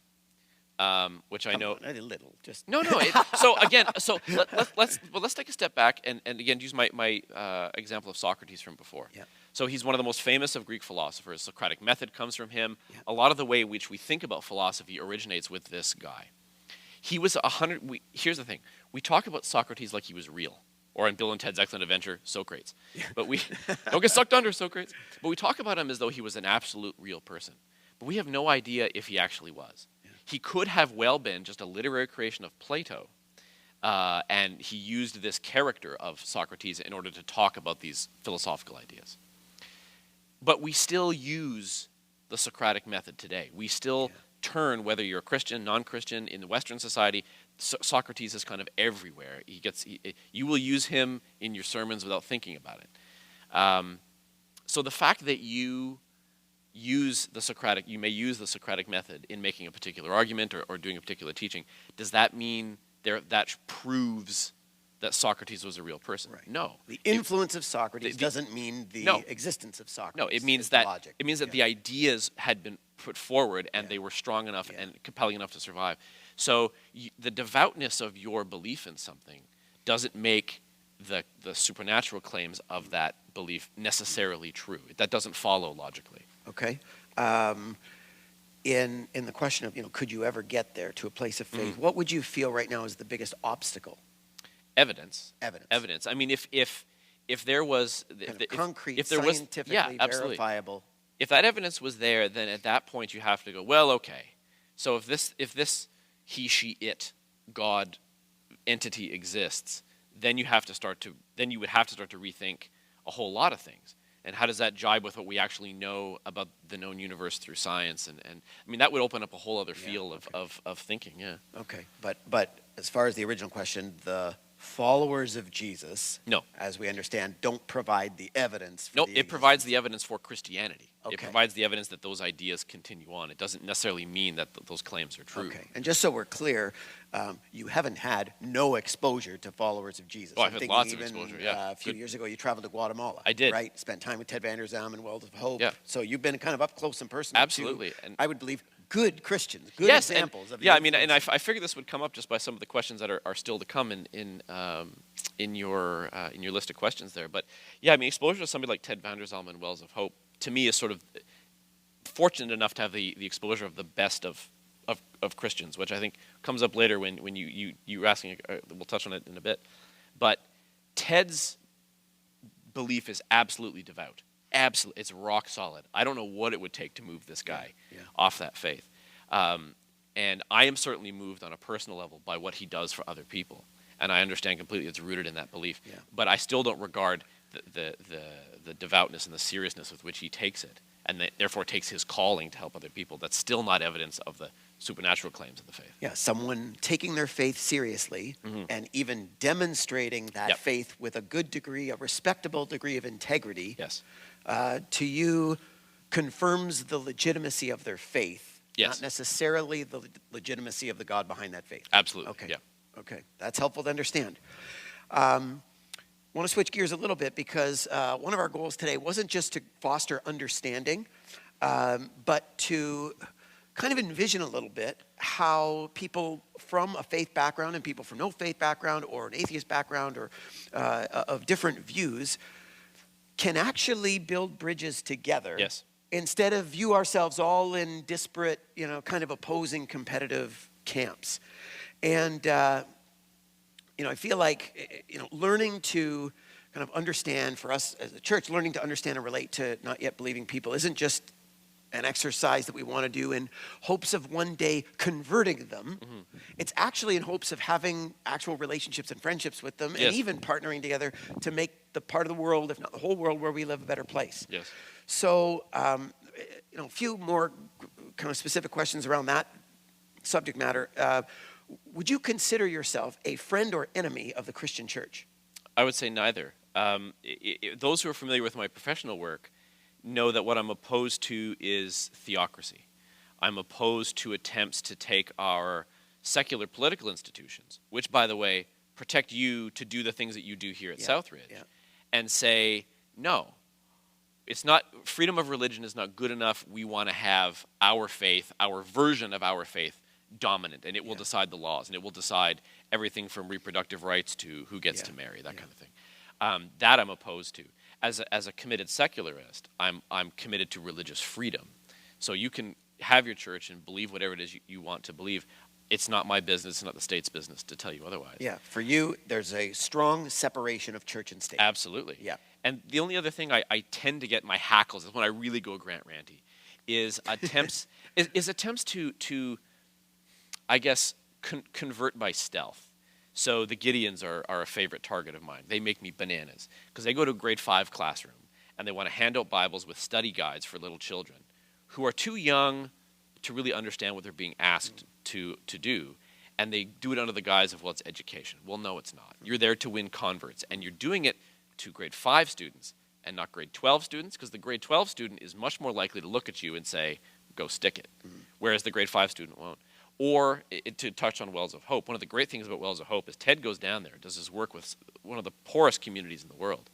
B: Which I know.
A: A little, just
B: No. So again, let's take a step back and again use my example of Socrates from before.
A: Yeah.
B: So he's one of the most famous of Greek philosophers. Socratic method comes from him.
A: Yeah.
B: A lot of the way in which we think about philosophy originates with this guy. He was here's the thing: we talk about Socrates like he was real, or in Bill and Ted's Excellent Adventure, Socrates. But we don't get sucked under, Socrates. But we talk about him as though he was an absolute real person. But we have no idea if he actually was. He could have well been just a literary creation of Plato, and he used this character of Socrates in order to talk about these philosophical ideas. But we still use the Socratic method today. We still turn, whether you're a Christian, non-Christian, in the Western society, Socrates is kind of everywhere. You will use him in your sermons without thinking about it. So the fact that you may use the Socratic method in making a particular argument or doing a particular teaching, does that mean that proves that Socrates was a real person?
A: Right.
B: No.
A: The influence of Socrates doesn't mean the existence of Socrates.
B: No, it means that the ideas had been put forward and they were strong enough and compelling enough to survive. So the devoutness of your belief in something doesn't make the supernatural claims of that belief necessarily true. That doesn't follow logically.
A: Okay. In the question of, could you ever get there to a place of faith, what would you feel right now is the biggest obstacle?
B: Evidence.
A: Evidence.
B: I mean, if there was
A: concrete,
B: if there was,
A: scientifically
B: absolutely.
A: verifiable.
B: If that evidence was there, then at that point you have to go, well, okay. So if this he, she, it God entity exists, then you would have to start to rethink a whole lot of things. And how does that jibe with what we actually know about the known universe through science? And I mean, that would open up a whole other field of thinking,
A: Okay, but as far as the original question, the followers of Jesus, as we understand, don't provide the evidence for
B: it provides the evidence for Christianity.
A: Okay.
B: It provides the evidence that those ideas continue on. It doesn't necessarily mean that those claims are true.
A: Okay, and just so we're clear, you haven't had no exposure to followers of Jesus.
B: Oh, I've had lots of exposure,
A: A few years ago, you traveled to Guatemala.
B: I did.
A: Right? Spent time with Ted Van Der Zalm and Wells of Hope.
B: Yeah.
A: So you've been kind of up close and personal.
B: Absolutely.
A: To,
B: and
A: I would believe, good Christians, good
B: yes,
A: examples.
B: I mean, and I figured this would come up just by some of the questions that are still to come in your list of questions there. But yeah, I mean, exposure to somebody like Ted Van Der Zalm and Wells of Hope, to me, is sort of fortunate enough to have the exposure of the best of Christians, which I think comes up later when you were asking. We'll touch on it in a bit. But Ted's belief is absolutely devout. Absolutely, it's rock solid. I don't know what it would take to move this guy off that faith. And I am certainly moved on a personal level by what he does for other people. And I understand completely it's rooted in that belief.
A: Yeah.
B: But I still don't regard the devoutness and the seriousness with which he takes it, and therefore takes his calling to help other people. That's still not evidence of the supernatural claims of the faith.
A: Yeah, someone taking their faith seriously and even demonstrating that faith with a good degree, a respectable degree of integrity, to you confirms the legitimacy of their faith, not necessarily the legitimacy of the God behind that faith.
B: Absolutely.
A: Okay.
B: Yeah.
A: Okay, that's helpful to understand. I want to switch gears a little bit because one of our goals today wasn't just to foster understanding, but to kind of envision a little bit how people from a faith background and people from no faith background or an atheist background or of different views can actually build bridges together.
B: Yes.
A: Instead of view ourselves all in disparate, kind of opposing competitive camps. And, I feel like, learning to kind of understand for us as a church, learning to understand and relate to not yet believing people isn't just an exercise that we want to do in hopes of one day converting them. It's actually in hopes of having actual relationships and friendships with them and even partnering together to make the part of the world, if not the whole world, where we live a better place.
B: Yes.
A: So, a few more kind of specific questions around that subject matter. Would you consider yourself a friend or enemy of the Christian church?
B: I would say neither. Those who are familiar with my professional work know that what I'm opposed to is theocracy. I'm opposed to attempts to take our secular political institutions, which, by the way, protect you to do the things that you do here at Southridge, and say, no, it's not, freedom of religion is not good enough. We want to have our faith, our version of our faith, dominant, and it will decide the laws, and it will decide everything from reproductive rights to who gets to marry, that kind of thing. That I'm opposed to. As a committed secularist, I'm committed to religious freedom. So you can have your church and believe whatever it is you want to believe. It's not my business, it's not the state's business to tell you otherwise.
A: Yeah, for you, there's a strong separation of church and state.
B: Absolutely.
A: Yeah.
B: And the only other thing I tend to get my hackles is when I really go Grant Ranty, is attempts attempts to I guess convert by stealth. So the Gideons are a favorite target of mine. They make me bananas because they go to a grade 5 classroom and they want to hand out Bibles with study guides for little children who are too young to really understand what they're being asked to do, and they do it under the guise of, well, it's education. Well, no, it's not. You're there to win converts, and you're doing it to grade 5 students and not grade 12 students, because the grade 12 student is much more likely to look at you and say, go stick it, whereas the grade 5 student won't. Or, to touch on Wells of Hope, one of the great things about Wells of Hope is Ted goes down there, does his work with one of the poorest communities in the world.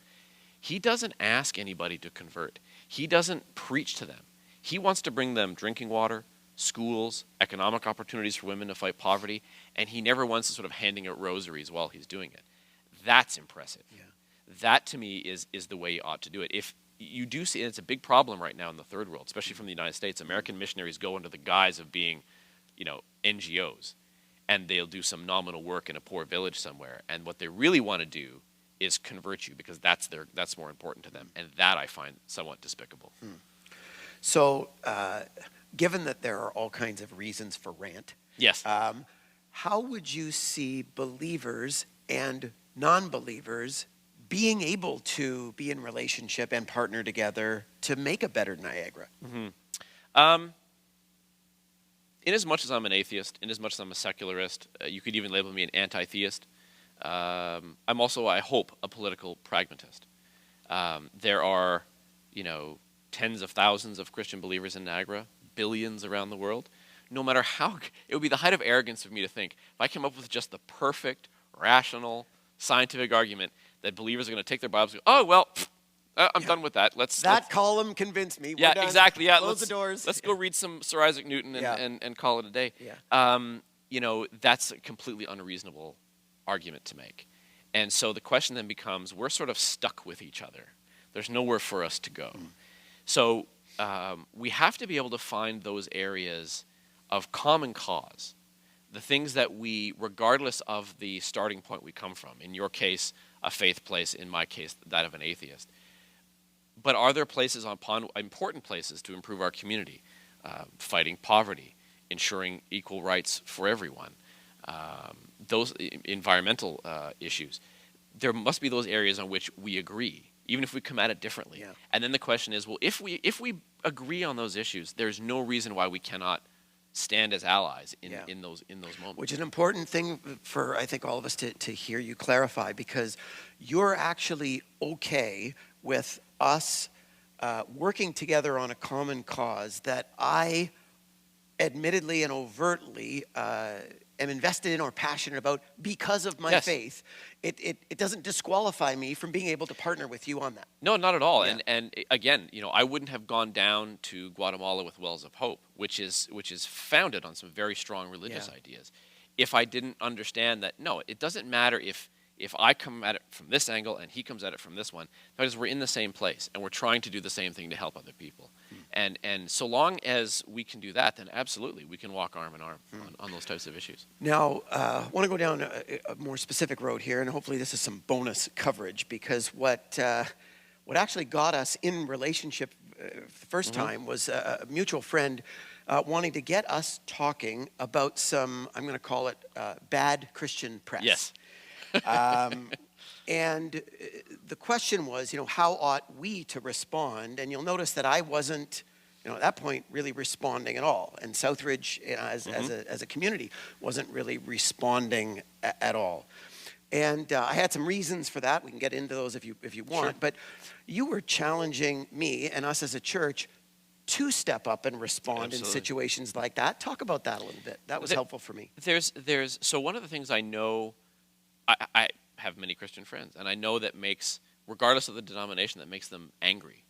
B: He doesn't ask anybody to convert. He doesn't preach to them. He wants to bring them drinking water, schools, economic opportunities for women to fight poverty, and he never wants to sort of handing out rosaries while he's doing it. That's impressive. Yeah. That, to me, is the way you ought to do it. If you do see, and it's a big problem right now in the third world, especially from the United States, American missionaries go under the guise of being, NGOs, and they'll do some nominal work in a poor village somewhere, and what they really want to do is convert you, because that's more important to them, and that I find somewhat despicable.
A: So, given that there are all kinds of reasons for rant,
B: yes,
A: how would you see believers and non-believers being able to be in relationship and partner together to make a better Niagara?
B: In as much as I'm an atheist, in as much as I'm a secularist, you could even label me an anti-theist. I'm also, I hope, a political pragmatist. There are, tens of thousands of Christian believers in Niagara, billions around the world. No matter how, it would be the height of arrogance of me to think, if I came up with just the perfect, rational, scientific argument that believers are going to take their Bibles and go, oh, well, I'm done with that. Let's
A: column convinced me.
B: Yeah, exactly. Yeah,
A: Close the doors.
B: Let's go read some Sir Isaac Newton and call it a day.
A: Yeah.
B: That's a completely unreasonable argument to make. And so the question then becomes, we're sort of stuck with each other. There's nowhere for us to go. So we have to be able to find those areas of common cause, the things that we, regardless of the starting point we come from, in your case, a faith place, in my case, that of an atheist. But are there places, important places to improve our community? Fighting poverty, ensuring equal rights for everyone, those environmental issues. There must be those areas on which we agree, even if we come at it differently.
A: Yeah.
B: And then the question is, well, if we agree on those issues, there's no reason why we cannot stand as allies in those moments.
A: Which is an important thing for, I think, all of us to hear you clarify, because you're actually okay with us working together on a common cause that I admittedly and overtly am invested in or passionate about because of my faith. It doesn't disqualify me from being able to partner with you on that.
B: No, not at all.
A: Yeah.
B: And again, I wouldn't have gone down to Guatemala with Wells of Hope, which is founded on some very strong religious ideas, if I didn't understand that, no, it doesn't matter if I come at it from this angle and he comes at it from this one, because we're in the same place and we're trying to do the same thing to help other people. And so long as we can do that, then absolutely we can walk arm in arm on those types of issues.
A: Now, I want to go down a more specific road here, and hopefully this is some bonus coverage, because what actually got us in relationship the first time was a mutual friend wanting to get us talking about some, I'm going to call it bad Christian press.
B: Yes.
A: And the question was, how ought we to respond? And you'll notice that I wasn't, at that point, really responding at all. And Southridge, as a community, wasn't really responding at all. And I had some reasons for that. We can get into those if you want.
B: Sure.
A: But you were challenging me and us as a church to step up and respond in situations like that. Talk about that a little bit. That was helpful for me.
B: So one of the things I know, I have many Christian friends, and I know that makes regardless of the denomination, that makes them angry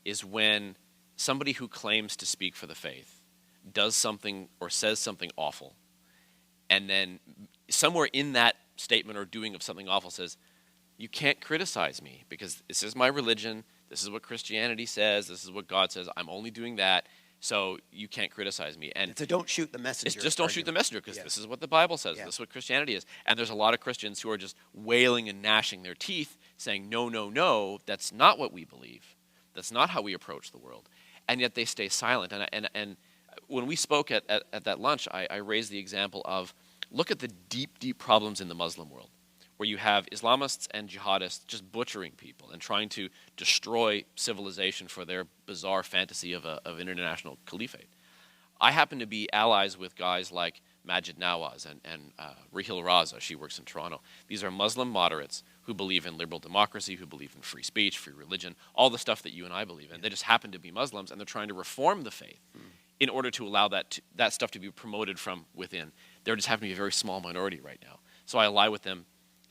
B: is when somebody who claims to speak for the faith does something or says something awful, and then somewhere in that statement or doing of something awful says, you can't criticize me because this is my religion, this is what Christianity says, this is what God says, I'm only doing that, so you can't criticize me. And
A: it's a don't shoot the messenger.
B: it's just don't shoot the messenger because this is what the Bible says, this is what Christianity is. And there's a lot of Christians who are just wailing and gnashing their teeth saying, no, no, no, that's not what we believe. That's not how we approach the world. And yet they stay silent. And when we spoke at that lunch, I raised the example of, look at the deep, deep problems in the Muslim world, where you have Islamists and jihadists just butchering people and trying to destroy civilization for their bizarre fantasy of an international caliphate. I happen to be allies with guys like Majid Nawaz and Rahil Raza. She works in Toronto. These are Muslim moderates who believe in liberal democracy, who believe in free speech, free religion, all the stuff that you and I believe in. They just happen to be Muslims, and they're trying to reform the faith in order to allow that stuff to be promoted from within. There just happen to be a very small minority right now. So I ally with them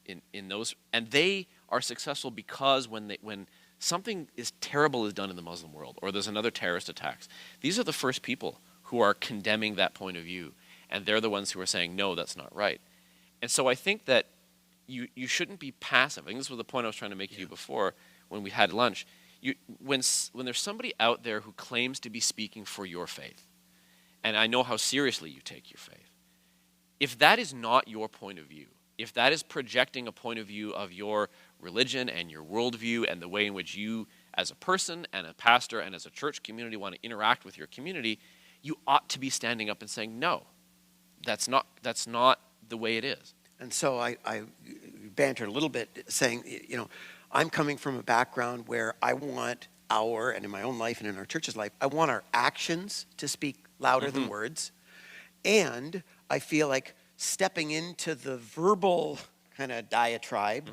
B: in those, and they are successful because when something terrible is done in the Muslim world, or there's another terrorist attacks, these are the first people who are condemning that point of view, and they're the ones who are saying, no, that's not right. And so I think that you shouldn't be passive. I think this was the point I was trying to make to you before when we had lunch. When there's somebody out there who claims to be speaking for your faith, and I know how seriously you take your faith, if that is not your point of view, if that is projecting a point of view of your religion and your worldview and the way in which you as a person and a pastor and as a church community want to interact with your community, you ought to be standing up and saying, no, that's not the way it is.
A: And so I bantered a little bit saying, I'm coming from a background where I want and in my own life and in our church's life, I want our actions to speak louder than words. And I feel like stepping into the verbal kind of diatribe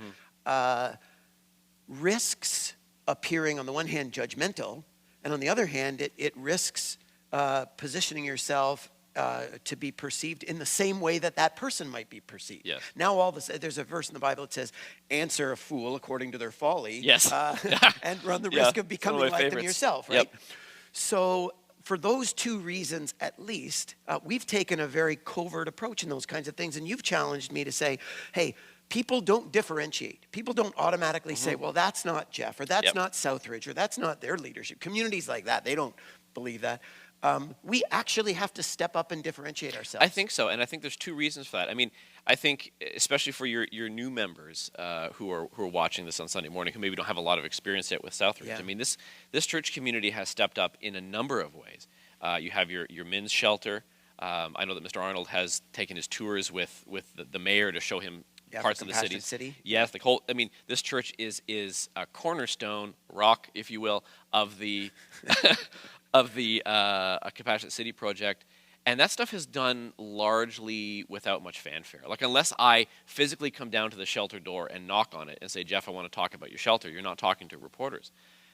A: risks appearing, on the one hand, judgmental, and on the other hand, it risks positioning yourself to be perceived in the same way that person might be perceived.
B: Yes.
A: Now there's a verse in the Bible that says, answer a fool according to their folly,
B: yes.
A: And run the risk of becoming like them yourself, right?
B: Yep.
A: So for those two reasons at least, we've taken a very covert approach in those kinds of things, and you've challenged me to say, hey, people don't differentiate. People don't automatically say, well, that's not Jeff, or that's not Southridge, or that's not their leadership. Communities like that, they don't believe that. We actually have to step up and differentiate ourselves.
B: I think so, and I think there's two reasons for that. I mean, I think especially for your new members who are watching this on Sunday morning, who maybe don't have a lot of experience yet with Southridge. Yeah. I mean, this church community has stepped up in a number of ways. You have your men's shelter. I know that Mr. Arnold has taken his tours with the mayor to show him parts of the city. Yes, this church is a cornerstone rock, if you will, of the of the Compassionate City project, and that stuff is done largely without much fanfare. Like, unless I physically come down to the shelter door and knock on it and say, Jeff, I want to talk about your shelter, you're not talking to reporters.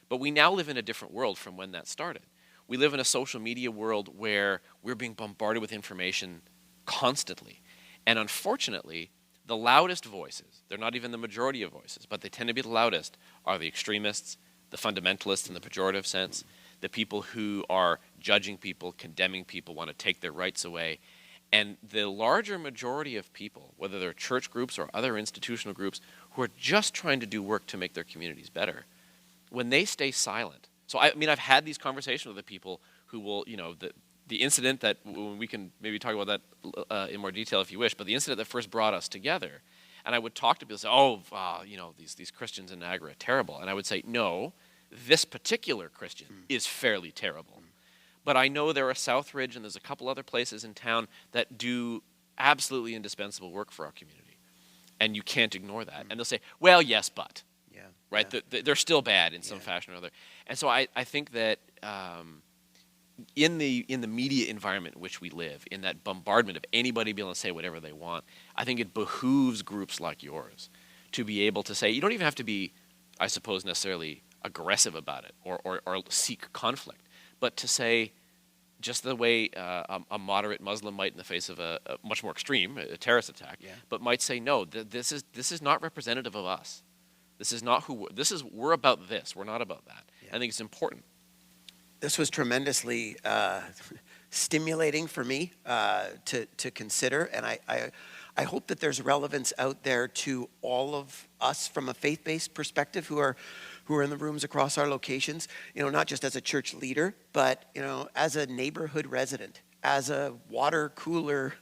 B: But we now live in a different world from when that started. We live in a social media world where we're being bombarded with information constantly. And unfortunately, the loudest voices, they're not even the majority of voices, but they tend to be the loudest, are the extremists, the fundamentalists in the pejorative sense, the people who are judging people, condemning people, want to take their rights away. And the larger majority of people, whether they're church groups or other institutional groups, who are just trying to do work to make their communities better, when they stay silent. So I've had these conversations with the people who will, the incident that, we can maybe talk about that in more detail if you wish, but the incident that first brought us together, and I would talk to people and say, these Christians in Niagara are terrible. And I would say, no, this particular Christian is fairly terrible. But I know there are Southridge and there's a couple other places in town that do absolutely indispensable work for our community. And you can't ignore that. And they'll say, well, yes, but. Yeah. Right? Yeah. They're still bad in some fashion or other. And so I think that in the media environment in which we live, in that bombardment of anybody being able to say whatever they want, I think it behooves groups like yours to be able to say, you don't even have to be, I suppose, necessarily aggressive about it or seek conflict, but to say, just the way a moderate Muslim might in the face of a much more extreme a terrorist attack, but might say, no, this is not representative of us. This is not who we're about this. We're not about that.
A: Yeah.
B: I think it's important.
A: This was tremendously stimulating for me to consider, and I hope that there's relevance out there to all of us from a faith-based perspective who are in the rooms across our locations. Not just as a church leader, but as a neighborhood resident, as a water cooler,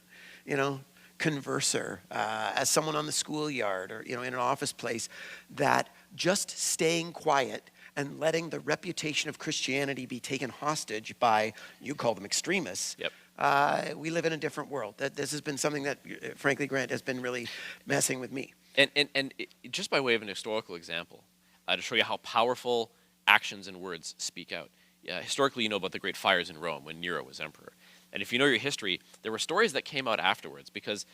A: converser, as someone on the schoolyard or in an office place, that just staying quiet and letting the reputation of Christianity be taken hostage by, you call them extremists.
B: Yep.
A: We live in a different world. This has been something that, frankly, Grant, has been really messing with me.
B: And just by way of an historical example, to show you how powerful actions and words speak out. Historically, you know about the great fires in Rome when Nero was emperor. And if you know your history, there were stories that came out afterwards because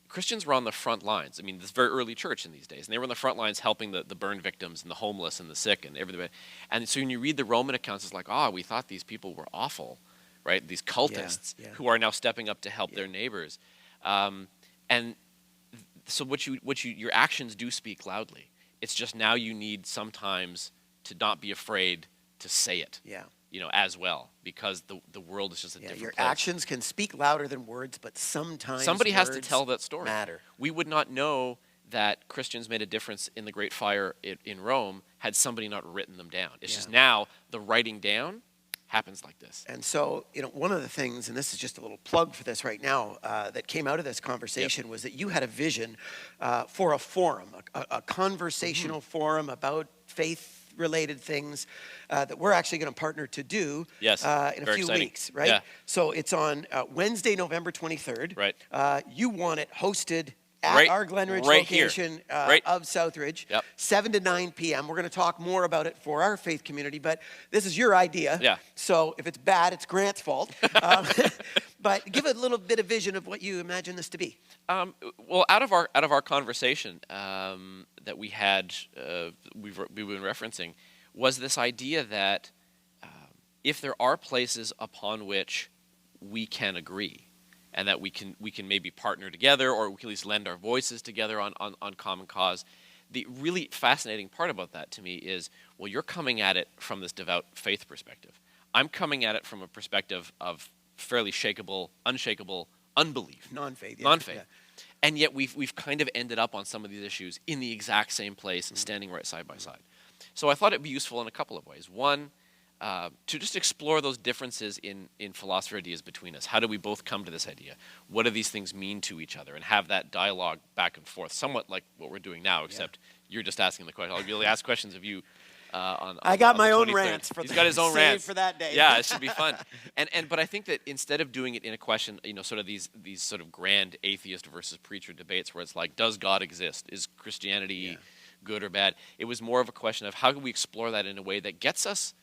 B: Christians were on the front lines. I mean, this very early church in these days. And they were on the front lines helping the burn victims and the homeless and the sick and everything. And so when you read the Roman accounts, it's like, we thought these people were awful, right? These cultists who are now stepping up to help their neighbors. And so your actions do speak loudly. It's just now you need sometimes to not be afraid to say it.
A: Yeah.
B: As well, because the world is just a different
A: Your
B: place.
A: actions can speak louder than words, but sometimes
B: somebody has to
A: words
B: tell that story.
A: Matter.
B: We would not know that Christians made a difference in the Great Fire in Rome had somebody not written them down. It's just now the writing down happens like this.
A: And so, one of the things, and this is just a little plug for this right now, that came out of this conversation was that you had a vision for a forum, a conversational forum about faith-related things that we're actually going to partner to do in a few weeks, right?
B: Yeah.
A: So it's on Wednesday, November 23rd.
B: Right.
A: You want it hosted at our Glenridge location of Southridge, 7 to 9 p.m. We're going to talk more about it for our faith community, but this is your idea.
B: Yeah.
A: So if it's bad, it's Grant's fault. But give a little bit of vision of what you imagine this to be.
B: Well, out of our conversation that we had, we've been referencing, was this idea that if there are places upon which we can agree, and that we can maybe partner together, or we can at least lend our voices together on common cause. The really fascinating part about that to me is, well, you're coming at it from this devout faith perspective. I'm coming at it from a perspective of fairly unshakable unbelief.
A: Non-faith. Yeah.
B: Non-faith.
A: Yeah.
B: And yet we've kind of ended up on some of these issues in the exact same place, standing right side by side. So I thought it'd be useful in a couple of ways. One, to just explore those differences in philosophy ideas between us. How do we both come to this idea? What do these things mean to each other? And have that dialogue back and forth, somewhat like what we're doing now, except you're just asking the question. I'll really ask questions of you
A: I got my own
B: 23rd.
A: rants.
B: He's got his own rants
A: for that day.
B: Yeah, it should be fun. But I think that instead of doing it in a question, sort of these sort of grand atheist versus preacher debates where it's like, does God exist? Is Christianity good or bad? It was more of a question of how can we explore that in a way that gets us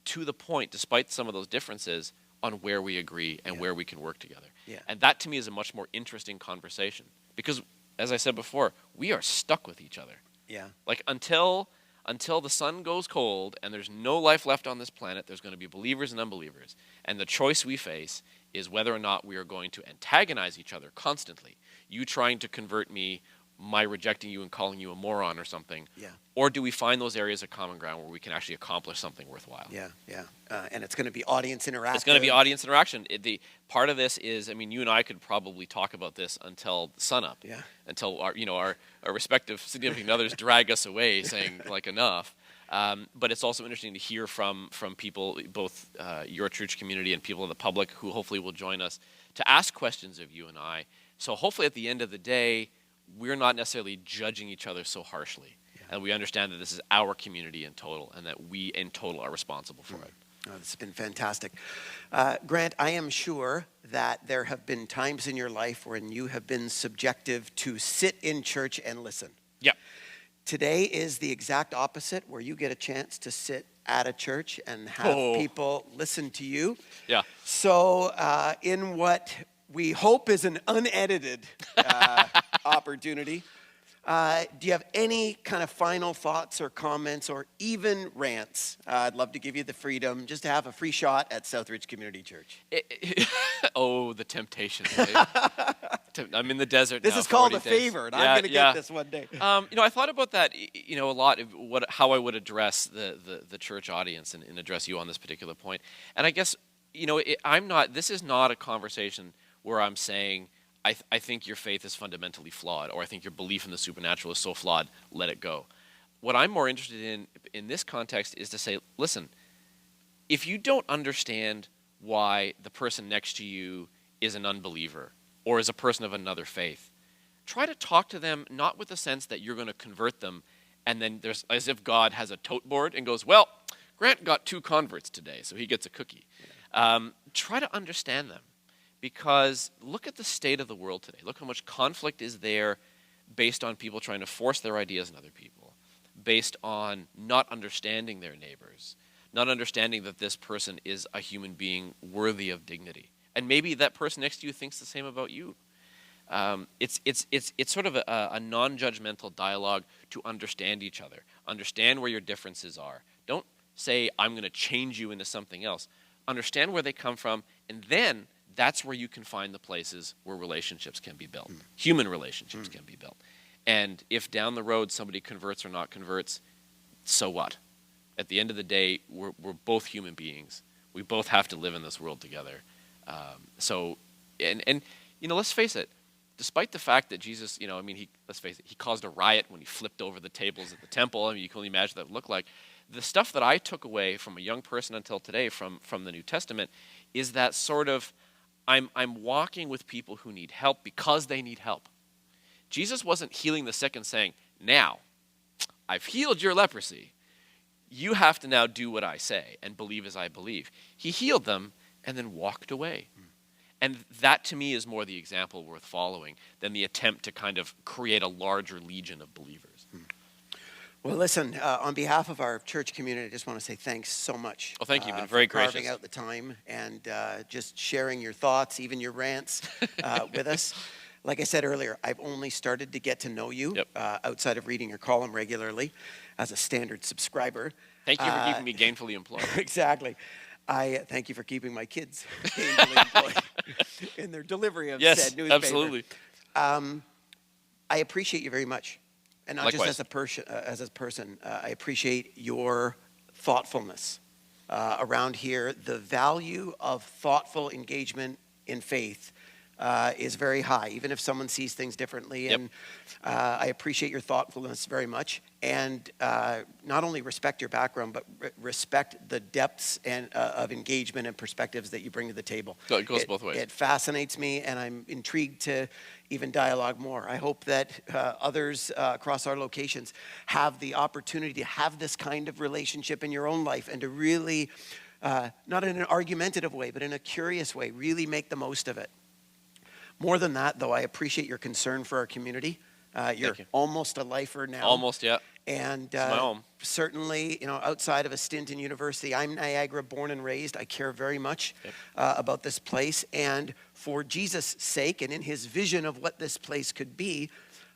B: to the point, despite some of those differences, on where we agree and where we can work together.
A: Yeah.
B: And that, to me, is a much more interesting conversation. Because, as I said before, we are stuck with each other.
A: Yeah.
B: Like, until the sun goes cold and there's no life left on this planet, there's going to be believers and unbelievers. And the choice we face is whether or not we are going to antagonize each other constantly. You trying to convert me, my rejecting you and calling you a moron or something.
A: Yeah.
B: Or do we find those areas of common ground where we can actually accomplish something worthwhile?
A: Yeah, yeah. And it's going to be audience interaction.
B: It's going to be audience interaction. The part of this is, I mean, you and I could probably talk about this until sunup.
A: Yeah.
B: Until our respective significant others drag us away, saying like enough. But it's also interesting to hear from people, both your church community and people in the public who hopefully will join us to ask questions of you and I. So hopefully at the end of the day, we're not necessarily judging each other so harshly. And we understand that this is our community in total, and that we in total are responsible for it.
A: Oh, this has been fantastic. Grant, I am sure that there have been times in your life when you have been subjective to sit in church and listen.
B: Yeah.
A: Today is the exact opposite, where you get a chance to sit at a church and have people listen to you.
B: Yeah.
A: So in what we hope is an unedited opportunity, Do you have any kind of final thoughts or comments or even rants? I'd love to give you the freedom just to have a free shot at Southridge Community Church.
B: Oh, the temptation. Right? I'm in the desert now.
A: This is called a
B: 40 days.
A: favor, and
B: Yeah,
A: I'm going to
B: yeah.
A: get this one day.
B: I thought about that, a lot of how I would address the church audience and address you on this particular point. And I guess, this is not a conversation where I'm saying, I think your faith is fundamentally flawed, or I think your belief in the supernatural is so flawed, let it go. What I'm more interested in this context is to say, listen, if you don't understand why the person next to you is an unbeliever or is a person of another faith, try to talk to them not with the sense that you're going to convert them and then there's as if God has a tote board and goes, well, Grant got 2 converts today, so he gets a cookie. Try to understand them. Because look at the state of the world today. Look how much conflict is there based on people trying to force their ideas on other people, based on not understanding their neighbors, not understanding that this person is a human being worthy of dignity. And maybe that person next to you thinks the same about you. It's sort of a non-judgmental dialogue to understand each other, understand where your differences are. Don't say, I'm going to change you into something else. Understand where they come from, and then that's where you can find the places where relationships can be built. Human relationships can be built. And if down the road somebody converts or not converts, so what? At the end of the day, we're both human beings. We both have to live in this world together. Let's face it. Despite the fact that Jesus, let's face it, he caused a riot when he flipped over the tables at the temple. I mean, you can only imagine what that would look like. The stuff that I took away from a young person until today from the New Testament is that sort of, I'm walking with people who need help because they need help. Jesus wasn't healing the sick and saying, now, I've healed your leprosy. You have to now do what I say and believe as I believe. He healed them and then walked away. And that, to me, is more the example worth following than the attempt to kind of create a larger legion of believers.
A: Well, listen, on behalf of our church community, I just want to say thanks so much.
B: Well, thank you. You've been very
A: for
B: gracious.
A: carving out the time and just sharing your thoughts, even your rants with us. Like I said earlier, I've only started to get to know you outside of reading your column regularly as a standard subscriber.
B: Thank you for keeping me gainfully employed.
A: Exactly. I thank you for keeping my kids gainfully employed in their delivery of said newspaper.
B: Absolutely.
A: I appreciate you very much. And not
B: Likewise.
A: just as a person, I appreciate your thoughtfulness around here. The value of thoughtful engagement in faith is very high, even if someone sees things differently.
B: Yep.
A: And I appreciate your thoughtfulness very much. And not only respect your background, but respect the depths and of engagement and perspectives that you bring to the table.
B: So it goes both ways.
A: It fascinates me, and I'm intrigued to even dialogue more. I hope that others across our locations have the opportunity to have this kind of relationship in your own life and to really, not in an argumentative way, but in a curious way, really make the most of it. More than that, though, I appreciate your concern for our community. You're almost a lifer now.
B: Almost, yeah.
A: And
B: It's my home.
A: certainly, outside of a stint in university, I'm Niagara born and raised. I care very much about this place. And for Jesus' sake and in his vision of what this place could be,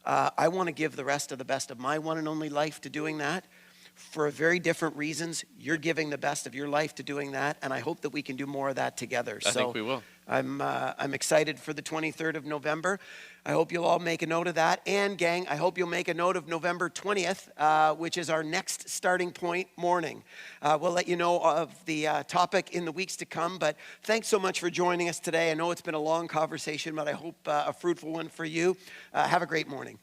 A: I want to give the rest of the best of my one and only life to doing that. For very different reasons, you're giving the best of your life to doing that, and I hope that we can do more of that together.
B: I think we will.
A: I'm excited for the 23rd of November. I hope you'll all make a note of that. And gang, I hope you'll make a note of November 20th, which is our next starting point morning. We'll let you know of the topic in the weeks to come, but thanks so much for joining us today. I know it's been a long conversation, but I hope a fruitful one for you. Have a great morning.